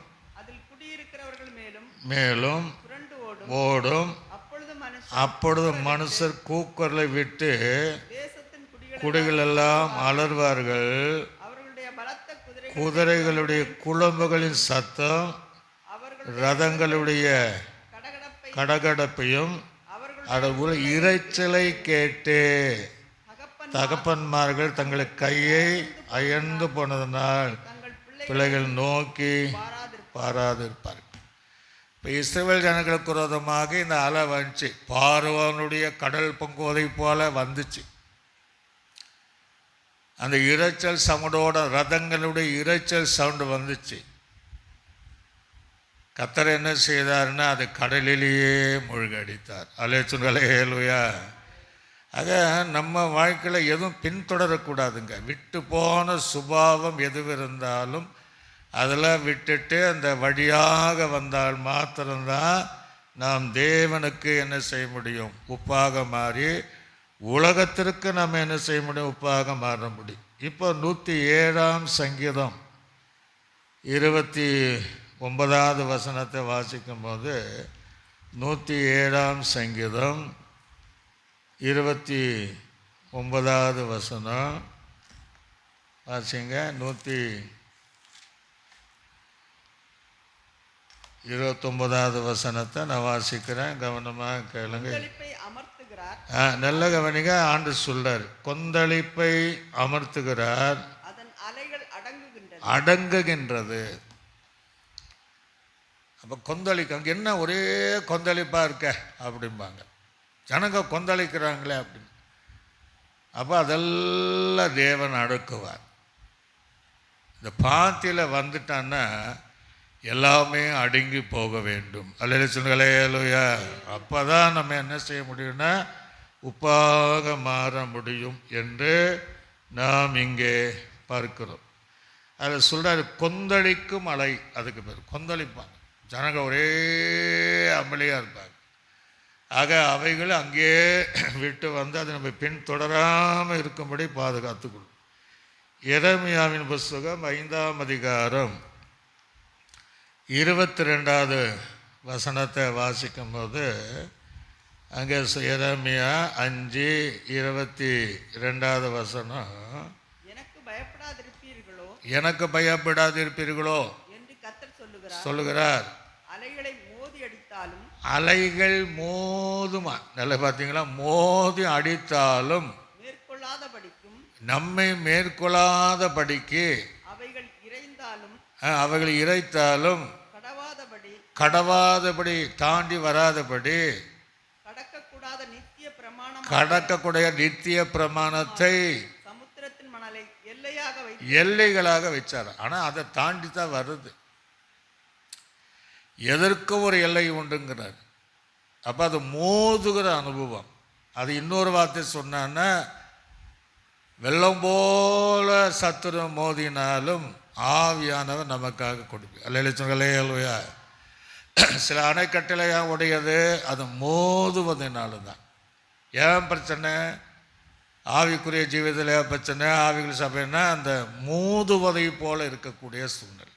[SPEAKER 1] மேலும் ஓடும். அப்பொழுது மனுஷர் கூக்குரலை விட்டு குடிகள் எல்லாம் அலர்வார்கள். குதிரைகளுடைய குளம்புகளின் சத்தம், ரதங்களுடைய கடகடப்பையும்
[SPEAKER 2] அவர்களுடைய
[SPEAKER 1] அதோட இரைச்சலை கேட்டு தகப்பன்மார்கள் தங்கள் கையை அயர்ந்து போனதனால்
[SPEAKER 2] தங்கள்
[SPEAKER 1] பிள்ளைகள் நோக்கி பாராதிருப்பார்கள். இப்போ இஸ்ரவேல் ஜனங்களுக்கு விரோதமாக இந்த அலை வந்துச்சு. பார்வோனுடைய கடல் பொங்குவதை போல வந்துச்சு. அந்த இரைச்சல் சவுண்டோட ரதங்களுடைய இரைச்சல் சவுண்டு வந்துச்சு. கர்த்தர் என்ன செய்தார்னா அது கடலிலேயே மூழ்கடித்தார். அலேலுயா. ஆக நம்ம வாழ்க்கையில் எதுவும் பின்தொடரக்கூடாதுங்க. விட்டு போன சுபாவம் எது இருந்தாலும் அதெல்லாம் விட்டுட்டு அந்த வழியாக வந்தால் மாத்திரம்தான் நாம் தேவனுக்கு என்ன செய்ய முடியும்? உப்பாக மாறி உலகத்திற்கு நம்ம என்ன செய்ய முடியும்? உப்பாக மாற முடியும். இப்போ 107ஆம் சங்கீதம் 29வது வசனத்தை வாசிக்கும்போது 107ஆம் சங்கீதம் 29வது வசனம் வாசிங்க. 129வது வசனத்தை நான் வாசிக்கிறேன், கவனமாக கேளுங்க.
[SPEAKER 2] கொந்தளிப்பை அமர்த்துகிறார்,
[SPEAKER 1] நல்ல கவனிங்க. ஆண்டு சொல்றார், கொந்தளிப்பை அமர்த்துகிறார்,
[SPEAKER 2] அதன் அலைகள்
[SPEAKER 1] அடங்குகின்றது. அப்போ கொந்தளிக்க அங்கே என்ன ஒரே கொந்தளிப்பாக இருக்க அப்படிம்பாங்க. ஜனங்க கொந்தளிக்கிறாங்களே அப்படின்னு. அப்போ அதெல்லாம் தேவன் அடக்குவார். இந்த பாத்தியில் வந்துட்டான்னா எல்லாமே அடங்கி போக வேண்டும். அல்லேலூயா சொல்லுங்களே. அல்லேலூயா. அப்போ தான் நம்ம என்ன செய்ய முடியும்னா உப்பாக மாற முடியும் என்று நாம் இங்கே பார்க்கிறோம். அதில் சொல்கிறார், கொந்தளிக்கும் அலை. அதுக்கு பேர் கொந்தளிப்பாங்க. ஜனங்க ஒரே அமளியாக இருப்பாங்க. ஆக அவைகள் அங்கேயே விட்டு வந்து அதை நம்ம பின்தொடராமல் இருக்கும்படி பாதுகாத்துக்கொள்ளும். எரேமியாவின் புஸ்தகம் 5ஆம் அதிகாரம் 22வது வசனத்தை வாசிக்கும்போது அங்கே எரேமியா 5:22வது வசனம்,
[SPEAKER 2] எனக்கு பயப்படாதிருப்பீர்களோ
[SPEAKER 1] எனக்கு பயப்படாதிருப்பீர்களோ
[SPEAKER 2] என்று கர்த்தர்
[SPEAKER 1] சொல்லுகிறார்.
[SPEAKER 2] அலைகளை மோதி அடித்தாலும்,
[SPEAKER 1] அலைகள் மோதுமா, நல்லா பார்த்தீங்களா, மோதி அடித்தாலும்
[SPEAKER 2] மேற்கொள்ளாதபடிக்கும்,
[SPEAKER 1] நம்மை மேற்கொள்ளாதபடிக்கு, அவைகள் இறைத்தாலும் கடவாதபடி தாண்டி வராதபடி கடக்கக்கூடிய நித்திய பிரமாணத்தை
[SPEAKER 2] சமுத்திரத்தின் மணலை
[SPEAKER 1] எல்லைகளாக வச்சார். ஆனால் அதை தாண்டி தான் வருது. எதற்கும் ஒரு எல்லை உண்டுங்கிறார். அப்போ அது மோதுகிற அனுபவம். அது இன்னொரு வார்த்தை சொன்னான்னா, வெள்ளம் போல சத்துரு மோதினாலும் ஆவியானவர் நமக்காக கொடுப்பேன். அல்லேலூயா. சில அணைக்கட்டளை உடையது அது மோதுவதனால தான். ஏன் பிரச்சனை? ஆவிக்குரிய ஜீவிதத்தில் பிரச்சனை, ஆவிகள் சபைன்னா அந்த மோதுவதை போல இருக்கக்கூடிய சூழ்நிலை.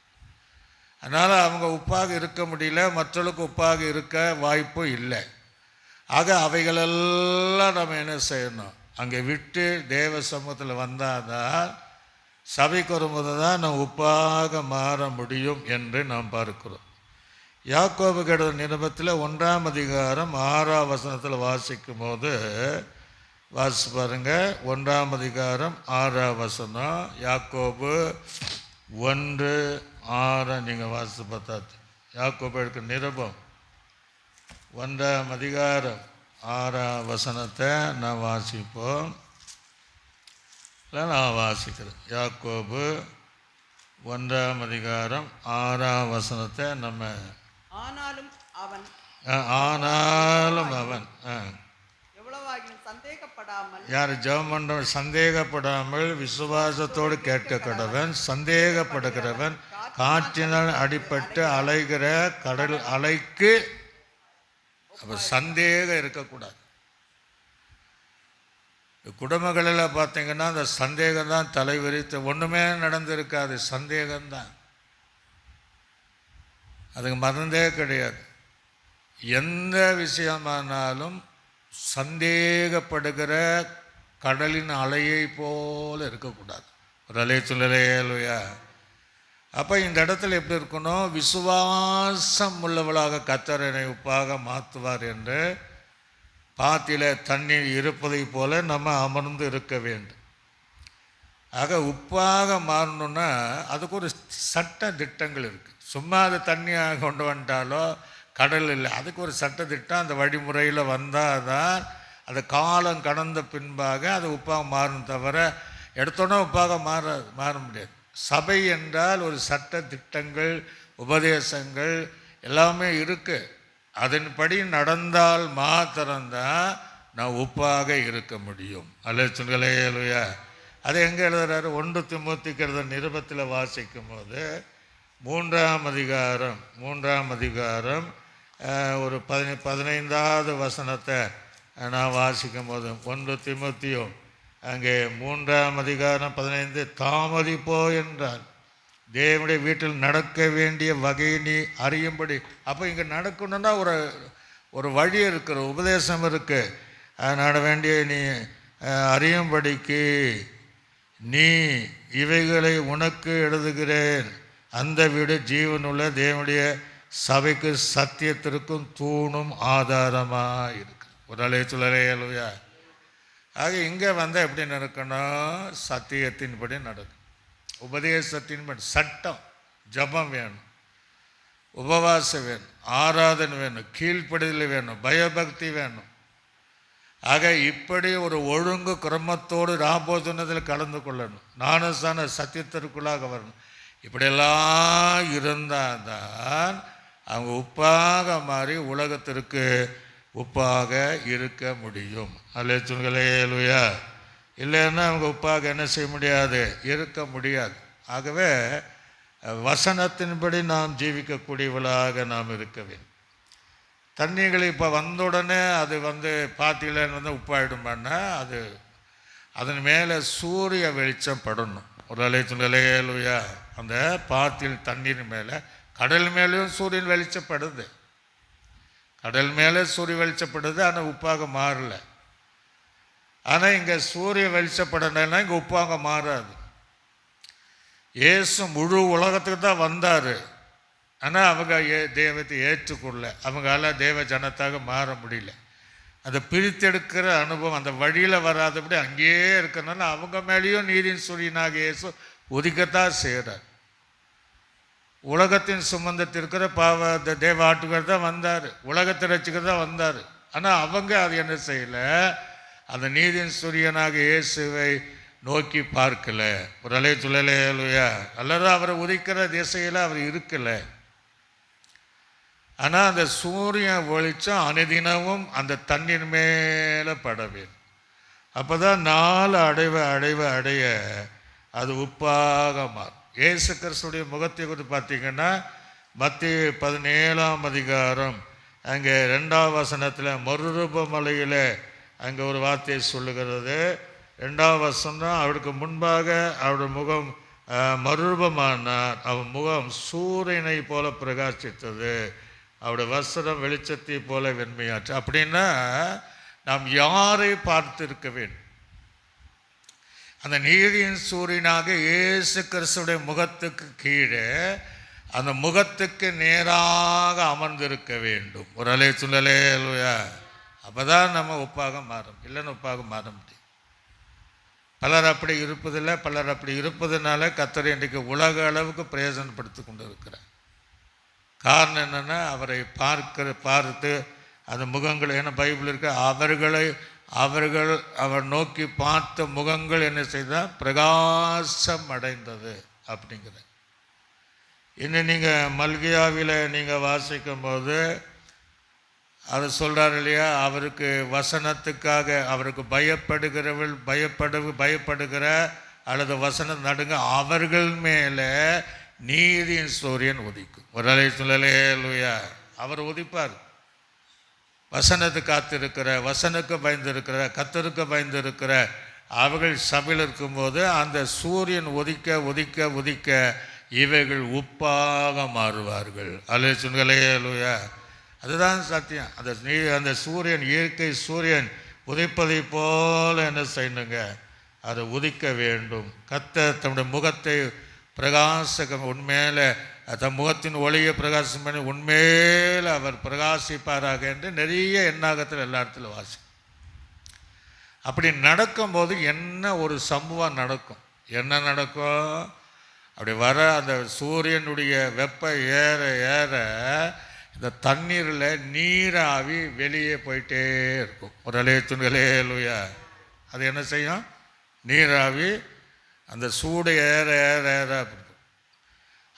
[SPEAKER 1] அதனால் அவங்க உப்பாக இருக்க முடியல, மற்றவர்களுக்கு உப்பாக இருக்க வாய்ப்பு இல்லை. ஆக அவைகளெல்லாம் நம்ம என்ன செய்யணும்? அங்கே விட்டு தேவ சமூகத்தில் வந்தால் தான், சபைக்கு வரும்போது தான் நம்ம உப்பாக மாற முடியும் என்று நாம் பார்க்கிறோம். யாக்கோபு கெடுத நிருபத்தில் 1ஆம் அதிகாரம் 6ஆம் வசனத்தில் வாசிக்கும் போது வாசி பாருங்க. 1ஆம் அதிகாரம் 6ஆம் வசனம், யாக்கோபு 1:6 நீங்கள் வாசி பார்த்தா, யாக்கோபு எடுக்க நிருபம் 1ஆம் அதிகாரம் 6ஆம் வசனத்தை நான் வாசிப்போம். இல்லை, நான் வாசிக்கிறேன். யாக்கோபு 1ஆம் அதிகாரம் 6ஆம் வசனத்தை நம்ம ஆனாலும் அவன் யார் ஜெபம் பண்றவன் சந்தேகப்படாமல் விசுவாசத்தோடு கேட்க கடவன். சந்தேகப்படுகிறவன் காற்றினால் அடிபட்டு அலைகிற கடல் அலைக்கு. அப்போ சந்தேகம் இருக்கக்கூடாது. குடும்பங்களில் பார்த்தீங்கன்னா அந்த சந்தேகம் தான் தலைவிரித்து, ஒன்றுமே நடந்திருக்காது, சந்தேகம்தான். அதுக்கு மறந்தே கிடையாது. எந்த விஷயமானாலும் சந்தேகப்படுகிற கடலின் அலையை போல இருக்கக்கூடாது. ஒரு அலையை சொல்லலையா? அப்போ இந்த இடத்துல எப்படி இருக்கணும்? விசுவாசம் உள்ளவளாக கர்த்தர் என்னை உப்பாக மாற்றுவார் என்று பாத்தியில தண்ணீர் இருப்பதை போல நம்ம அமர்ந்து இருக்க வேண்டும். ஆக உப்பாக மாறணுன்னா அதுக்கு ஒரு சட்ட திட்டங்கள் இருக்குது. சும்மா அது தண்ணியாக கொண்டு வந்துட்டாலோ கடல் இல்லை, அதுக்கு ஒரு சட்ட திட்டம் அந்த வழிமுறையில் வந்தால் தான் அது காலம் கடந்த பின்பாக அது உப்பாக மாறும். தவிர எடுத்தோன்னே உப்பாக மாற முடியாது. சபை என்றால் ஒரு சட்ட திட்டங்கள், உபதேசங்கள் எல்லாமே இருக்குது. அதன்படி நடந்தால் மாத்திரம்தான் நான் உப்பாக இருக்க முடியும். அல்லேலூயா. அது எங்கே எழுதுறாரு? 1 தீமோத்தேயு எழுதுற நிருபத்தில் வாசிக்கும் போது 3ஆம் அதிகாரம் ஒரு 15வது வசனத்தை நான் வாசிக்கும் போது 1 தீமோத்தேயு அங்கே 3ஆம் அதிகாரம் 15, தாமதிப்போ என்றார், தேவனுடைய வீட்டில் நடக்க வேண்டிய வகையை நீ அறியும்படி. அப்போ இங்கே நடக்கணுன்னா ஒரு வழி இருக்கிற உபதேசம் இருக்குது. நட வேண்டிய நீ அறியும்படிக்கு நீ இவைகளை உனக்கு எழுதுகிறேன். அந்த வீடு ஜீவனுள்ள தேவனுடைய சபைக்கு சத்தியத்திற்கும் தூணும் ஆதாரமாக இருக்கு. ஒரு அல்லேலூயா. ஆக இங்கே வந்தால் எப்படி நடக்கணும்? சத்தியத்தின்படி நடக்கும், உபதேசத்தின்படி. சட்டம், ஜபம் வேணும், உபவாசம் வேணும், ஆராதனை வேணும், கீழ்ப்படிதல் வேணும், பயபக்தி வேணும். ஆக இப்படி ஒரு ஒழுங்கு கிரமத்தோடு ராபோஜனத்தில் கலந்து கொள்ளணும், ஞானஸ்தான சத்தியத்திற்குள்ளாக வரணும். இப்படியெல்லாம் இருந்தால் தான் அவங்க உப்பாக மாறி உலகத்திற்கு உப்பாக இருக்க முடியும். அல்லேலூயா. இல்லைன்னா அவங்க உப்பாக என்ன செய்ய முடியாது? இருக்க முடியாது. ஆகவே வசனத்தின்படி நாம் ஜீவிக்கக்கூடியவளாக நாம் இருக்க வேண்டும். தண்ணிகள் இப்போ வந்த உடனே அது பாத்தியில் உப்பாயிடுமான்னா அது அதன் மேலே சூரிய வெளிச்சம் படணும். ஒரு அல்லேலூயா. அந்த பாத்தியில் தண்ணீர் மேலே, கடல் மேலேயும் சூரியன் வெளிச்சப்படுது, கடல் மேலே சூரிய வெளிச்சப்படுது. ஆனால் உப்பாக மாறல. ஆனால் இங்கே சூரிய வெளிச்சப்படலைன்னா இங்கே உப்பாக மாறாது. இயேசு முழு உலகத்துக்கு தான் வந்தார். ஆனால் அவங்க தெய்வத்தை ஏற்றுக்கொள்ள, அவங்களால தெய்வ ஜனத்தாக மாற முடியல. அதை பிரித்தெடுக்கிற அனுபவம் அந்த வழியில் வராதபடி அங்கேயே இருக்கிறனால அவங்க மேலேயும் நீரின் சூரியனாக இயேசு உதிக்கத்தான் செய்கிறார். உலகத்தின் சுமந்தத்திற்கிற தேவ ஆட்டுகள் தான் வந்தார், உலகத்தை ரசிக்க தான் வந்தார். ஆனால் அவங்க அது என்ன செய்யலை? அந்த நீதியின் சூரியனாக இயேசுவை நோக்கி பார்க்கல. ஒரு அல்லேலூயா. அல்லது அவரை உதிக்கிற திசையில் அவர் இருக்கலை. ஆனால் அந்த சூரிய வெளிச்சம் அனுதினமும் அந்த தண்ணீர் மேலே பட வேண்டும். அப்போ தான் நாள் அடைய அது உப்பாக மாறும். இயேசு கிறிஸ்துடைய முகத்தை குறித்து பார்த்தீங்கன்னா மத்திய 17ஆம் அதிகாரம் அங்கே 2ஆம் வசனத்தில் மறுரூப மலையில் அங்கே ஒரு வார்த்தையை சொல்லுகிறது. 2ஆம் வசனம், அவருக்கு முன்பாக அவருடைய முகம் மறுரூபமானார், அவன் முகம் சூரியனை போல பிரகாசித்தது, அவருடைய வஸ்திரம் வெளிச்சத்தை போல வெண்மையாற்று. அப்படின்னா நாம் யாரை பார்த்திருக்க வேண்டும்? அந்த நீதியின் சூரியனாக இயேசு கிறிஸ்துடைய முகத்துக்கு கீழே அந்த முகத்துக்கு நேராக அமர்ந்திருக்க வேண்டும். ஒரு அல்லேலூயா. அப்போ தான் நம்ம உப்பாக மாறும், இல்லைன்னு உப்பாக மாற முடியும். பலர் அப்படி இருப்பதில்லை. பலர் அப்படி இருப்பதுனால கர்த்தர் இன்றைக்கு உலக அளவுக்கு பிரயோஜனப்படுத்தி கொண்டு இருக்கிறார். காரணம் என்னென்னா அவரை பார்த்து அந்த முகங்கள், ஏன்னா பைபிள் இருக்கு, அவர் நோக்கி பார்த்த முகங்கள் என்ன செய்தால் பிரகாசம் அடைந்தது அப்படிங்கிற. இன்னும் நீங்கள் மல்கியாவில் நீங்கள் வாசிக்கும் போது அதை சொல்கிறார் இல்லையா, அவருக்கு வசனத்துக்காக அவருக்கு பயப்படுகிற அல்லது வசனம் நடுங்க அவர்கள் மேலே நீதியின் சூரியன் உதிக்கும். ஒரு அல்லேலூயா. அவர் உதிப்பார். வசனத்து காத்திருக்கிற, வசனுக்கு பயந்திருக்கிற, கர்த்தருக்கு பயந்திருக்கிற அவர்கள் சபையில் இருக்கும்போது அந்த சூரியன் உதிக்க இவைகள் உப்பாக மாறுவார்கள். அல்லேலூயா. அதுதான் சத்தியம். அந்த சூரியன், இயற்கை சூரியன் உதிப்பதை போல என்ன செய்யணுங்க? அதை உதிக்க வேண்டும். கர்த்தர் தம்முடைய முகத்தை பிரகாசகம் உண்மையில தன் முகத்தின் ஒளியை பிரகாசம் பண்ணி உண்மையில அவர் பிரகாசிப்பாராக என்று நிறைய எண்ணாகத்தில் எல்லா இடத்துல வாசி. அப்படி நடக்கும்போது என்ன ஒரு சம்பவம் நடக்கும்? என்ன நடக்கும்? அப்படி வர அந்த சூரியனுடைய வெப்பம் ஏற ஏற இந்த தண்ணீரில் நீராவி வெளியே போயிட்டே இருக்கும். ஒரு அலையத்துண்களேலுயா. அது என்ன செய்யும்? நீராவி அந்த சூடு ஏற ஏற ஏற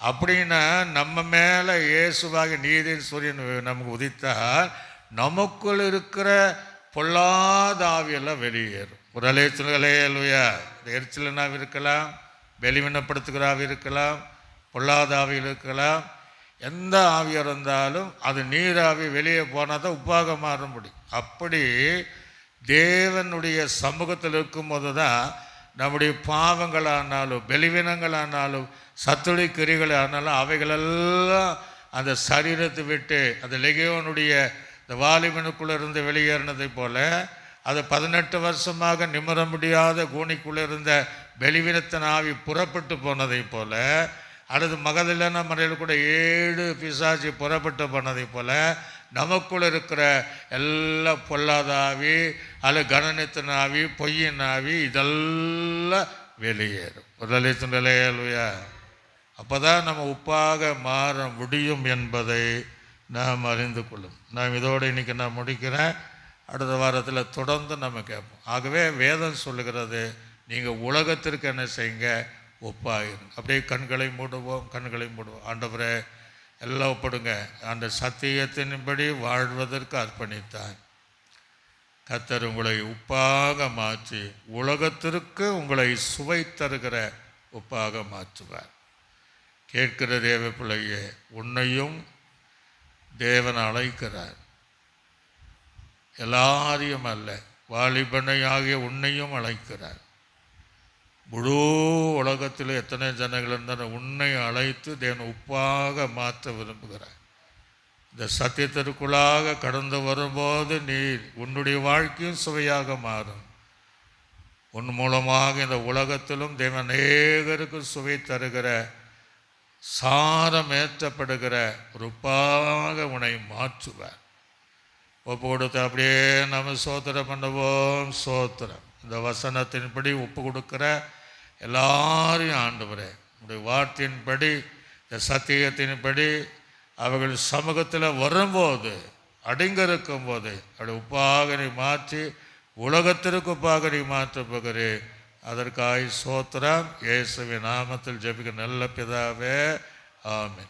[SPEAKER 1] அப்படின்னா நம்ம மேலே இயேசுவாக நீதியின் சூரியன் நமக்கு உதித்தால் நமக்குள் இருக்கிற பொல்லாத ஆவியெல்லாம் வெளியேறும். ஒரு அலையத்துண்களேலுயா. எரிச்சலனாக இருக்கலாம், வெளிவினப்படுத்துகிற ஆவி இருக்கலாம், பொல்லாத ஆவியில் இருக்கலாம். எந்த ஆவியாக இருந்தாலும் அது நீராவி வெளியே போனால் தான் உப்பாக மாற முடியும். அப்படி தேவனுடைய சமூகத்தில் இருக்கும்போது தான் நம்முடைய பாவங்களானாலும் பலவீனங்களானாலும் சத்துளை கிரிகள் ஆனாலும் அவைகளெல்லாம் அந்த சரீரத்தை விட்டு அந்த லெகியோனுடைய இந்த வாலிபனுக்குள்ளே இருந்து வெளியேறினதை போல அது 18 வருஷமாக நிமிர முடியாத கூனிக்குள்ளே இருந்த பலவீனத்தின் ஆவி புறப்பட்டு போனதை போல, அல்லது மகதலேனா மறையில் கூட 7 பிசாசு புறப்பட்டு போனதை போல நமக்குள்ள இருக்கிற எல்லா பொல்லாத ஆவி அல்லது கணனித்தின் ஆவி பொய்யின் ஆவி இதெல்லாம் வெளியேறும். முதலேலுயா. அப்போ தான் நம்ம உப்பாக மாற முடியும் என்பதை நாம் அறிந்து கொள்ளும். நான் இதோடு இன்றைக்கி நான் முடிக்கிறேன். அடுத்த வாரத்தில் தொடர்ந்து நம்ம கேட்போம். ஆகவே வேதம் சொல்லுகிறது, நீங்கள் உலகத்திற்கு என்ன செய்யுங்க? ஒப்பாயிருங்க. அப்படியே கண்களை மூடுவோம். ஆண்டவரே எல்லாம் ஒப்படுங்க. அந்த சத்தியத்தின்படி வாழ்வதற்கு அர்ப்பணித்தார். கர்த்தர் உங்களை உப்பாக மாற்றி உலகத்திற்கு உங்களை சுவை தருகிற உப்பாக மாற்றுவார். கேட்கிற தேவ பிள்ளையே, உன்னையும் தேவன் அழைக்கிறார். எல்லாரையும் அல்ல, வாலிபனை ஆகிய உன்னையும் அழைக்கிறார். முழு உலகத்தில் எத்தனை ஜனங்கள் இருந்தாலும் உன்னை அழைத்து தேவன் உப்பாக மாற்ற விரும்புகிறார். இந்த சத்தியத்திற்குள்ளாக கடந்து வரும்போது நீர் உன்னுடைய வாழ்க்கையும் சுவையாக மாறும். உன் மூலமாக இந்த உலகத்திலும் தேவன் அநேகருக்கு சுவை தருகிற சாரம் ஏற்றப்படுகிற ஒரு உப்பாக உன்னை மாற்றுவார். ஒப்பு கொடுத்து அப்படியே நம்ம சோத்திரம் பண்ணுவோம். சோத்திரம். இந்த வசனத்தின்படி ஒப்பு கொடுக்குற எல்லாரையும் ஆண்டவரே உடைய வார்த்தையின்படி இந்த சத்தியத்தின்படி அவர்கள் சமூகத்தில் வரும்போது அடங்க இருக்கும்போது அப்படி உப்பாக நீ மாற்றி உலகத்திற்கு உப்பாக நீ மாற்ற போகிறேன். அதற்காக சோத்திரம். இயேசுவின் நாமத்தில் ஜெபிக்க நல்ல பிதாவே, ஆமென்.